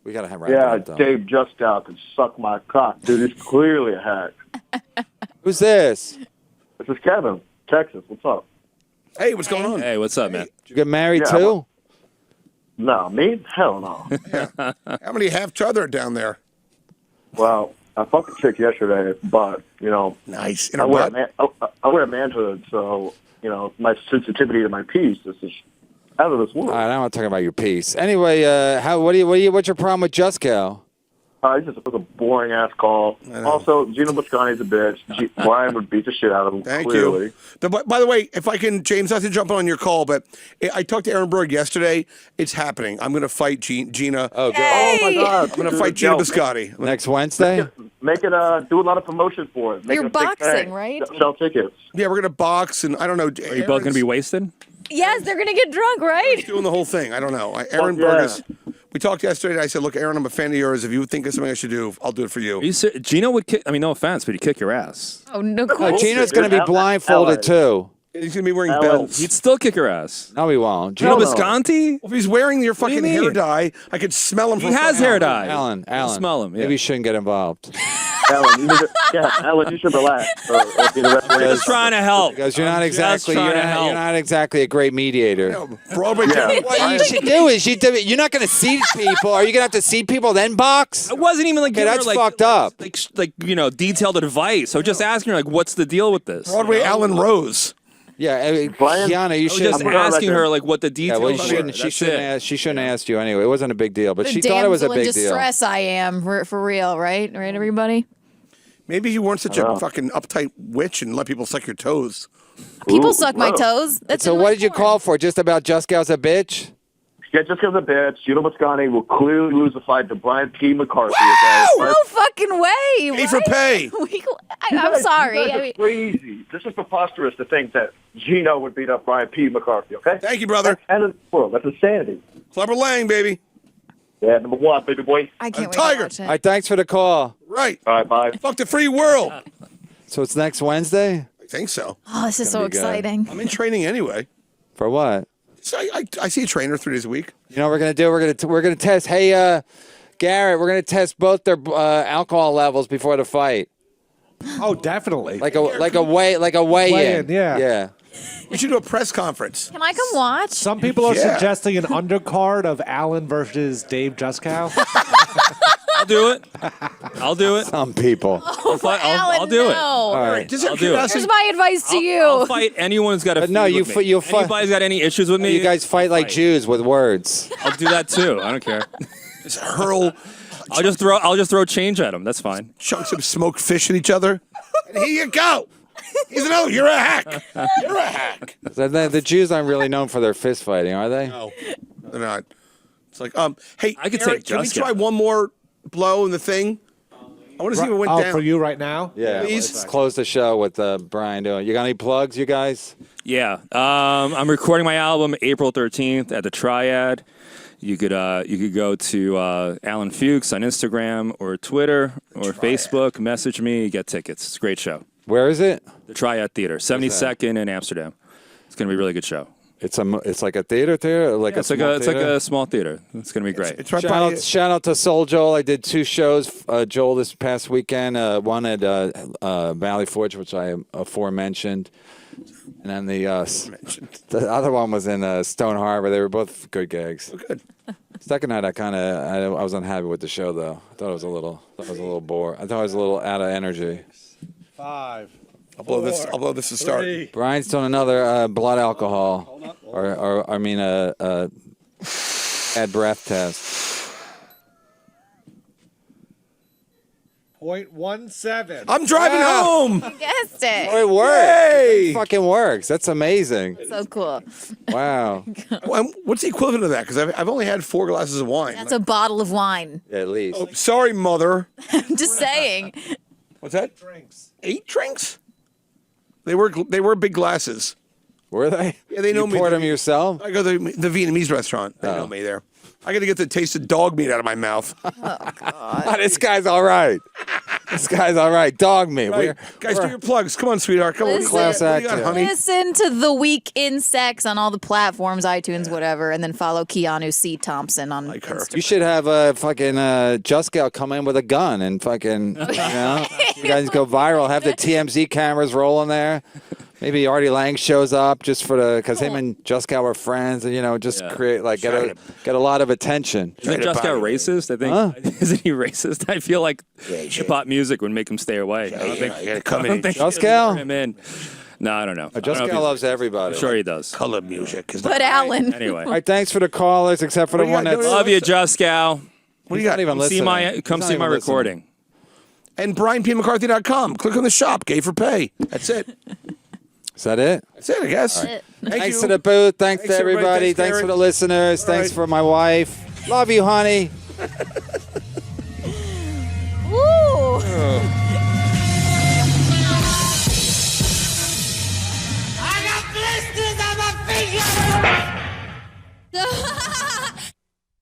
We got to have Yeah, Dave Juskow can suck my cock. Dude, he's clearly a hack. Who's this? This is Kevin, Texas. What's up? Hey, what's going on? Hey, what's up, man? Did you get married Yeah, too? No, me? Hell no. How many have t'other down there? Well, I fucked a chick yesterday, but, you know, Nice. In I her wear, butt? I wear manhood, so, you know, my sensitivity to my piece is just out of this world. All right, I don't want to talk about your piece. Anyway, what's your problem with Juskow? It's just a boring-ass call. Also, Gino Bisconti's a bitch. Brian would beat the shit out of him, Thank clearly. you. By the way, if I can, James, not to jump on your call, but I talked to Aaron Berg yesterday. It's happening. I'm going to fight Gina. Oh, good. Oh, my God. I'm going to fight Gina Biscotti. Next Wednesday? Make it, do a lot of promotion for it. Make You're it a big boxing, thing. right? Sell tickets. Yeah, we're going to box, and I don't know. Are you both going to be wasted? Yes, they're gonna get drunk, right? doing the whole thing. I don't know. Aaron yeah. Berg is. We talked yesterday, and I said, look, Aaron, I'm a fan of yours. If you think of something I should do, I'll do it for you. Gino would kick, I mean, no offense, but he'd kick your ass. Oh no! Oh, Gino's going to be blindfolded too. He's going to be wearing Allan. belts. He'd still kick your ass. No, he won't. Gino no. Visconti? If he's wearing your do you fucking hair mean? dye, I could smell him He from has hair dye. Alan, Smell him, yeah. Maybe you shouldn't get involved. Allan, Allan, you should relax. Or be the referee. Just trying to help. Because you're not I'm exactly just trying to you're help. not exactly a great mediator. Broadway. Yeah. What you should do is you're not going to seat people. Are you going to have to seat people then box? It wasn't even like Okay, giving her, that's like, fucked up. Like you know, detailed advice. I was just asking her like, what's the deal with this? Broadway Alan Rose. Yeah, Brian? Kiana, you I was should. just put it on asking record. her like what the Yeah, details well, were. she That's shouldn't it. ask. She shouldn't ask you anyway. It wasn't a big deal, but The she thought it was a damsel in big deal. distress I am for real, right? Right, everybody. Maybe you weren't such a fucking uptight witch and let people suck your toes. People Ooh, suck my whoa. toes. That's So in what my did you porn. call for? Just about Juskow's a bitch? Yeah, just because of bitch, Gino Bisconti will clearly lose the fight to Brian P. McCarthy. No fucking way. Pay for right? pay. I'm sorry. You guys I are mean, crazy. This is preposterous to think that Gino would beat up Brian P. McCarthy, okay? Thank you, brother. And in the world, that's insanity. Clubber Lang, baby. Yeah, number one, baby boy. I can't wait Tiger. to watch it. All right, thanks for the call. Right. All right, bye. Fuck the free world. So it's next Wednesday? I think so. Oh, this is so gonna be good. exciting. I'm in training anyway. For what? So I see a trainer 3 days a week. You know what we're gonna do? We're gonna test. Hey, Garrett, we're gonna test both their alcohol levels before the fight, Oh, definitely. like a weigh-in. Yeah. Yeah. We should do a press conference. Can I come watch? Some people are Yeah. suggesting an undercard of Allan versus Dave Juskow. I'll do it. I'll do it. Some people. I'll do it. All right. Just out I'll of do it. curiosity, Here's my advice to you. I'll fight anyone who's got a feud no, you with me. you'll fight. Anybody's got any issues with me? You guys fight like Jews with words. I'll do that too. I don't care. just hurl I'll just throw change at them. That's fine. chunks of smoked fish at each other. And here you go. He said, "Oh, you're a hack. You're a hack." The Jews aren't really known for their fist fighting, are they? No, they're not. It's like, hey, I could Aaron, take can we Juskow. try one more blow in the thing? I want to see what went down. for you right now? Yeah. Please? Let's close the show with Brian doing. You got any plugs, you guys? Yeah. I'm recording my album April 13th at the Triad. You could go to Allan Fuks on Instagram or Twitter or Facebook. Message me. Get tickets. It's a great show. Where is it? The Triad Theater, 72nd in Amsterdam. It's going to be a really good show. It's like a theater, like It's like a small theater. It's going to be great. It's right by Shout out to Soul Joel. I did 2 shows, Joel, this past weekend. One at Valley Forge, which I aforementioned, and then the other one was in Stone Harbor. They were both good gigs. Good. Second night, I was unhappy with the show though. I thought it was a little bored. I thought I was a little out of energy. 5. I'll blow this to start. 3. Brian's doing another blood alcohol, or I mean bad breath test. 0.17. I'm driving home. Guessed it. Oh, it works. Hey! It fucking works. That's amazing. So cool. Wow. What's the equivalent of that? Because I've only had 4 glasses of wine. That's a bottle of wine. At least. Oh, sorry, mother. I'm just saying. What's that? Drinks. 8 drinks? They were big glasses. Were they? Yeah, they know you me. poured them yourself? I go to the Vietnamese restaurant. They know me there. I got to get the taste of dog meat out of my mouth. This guy's all right. This guy's all right. Dog meat. Right. Guys, do your plugs. Come on, sweetheart. Come on. Listen. Class What do act you got, here. honey? Listen to The Week in Sex on all the platforms, iTunes, whatever, and then follow Keanu C. Thompson on Like her. Instagram. You should have fucking Juskow come in with a gun and fucking, you guys go viral. Have the TMZ cameras rolling there. Maybe Artie Lang shows up just for because him and Juskow are friends, and just create get a lot of attention. Isn't Juskow racist? I think. Isn't he racist? I feel like hip hop music would make him stay away. I don't think. You got to come in. Juskow? Him in. No, I don't know. Juskow loves everybody. I'm sure he does. Color music. But Allan. Anyway, All right, thanks for the callers, except for the What do you one got? that's. love you, Juskow. What do you got? Even listening. Come He's see not my even listening. recording. And BrianPMcCarthy.com. Click on the shop. Gay for pay. That's it. Is that it? That's it, I guess. Thanks to the booth. Thanks to everybody. Thanks for the listeners. Thanks for my wife. Love you, honey. Ooh.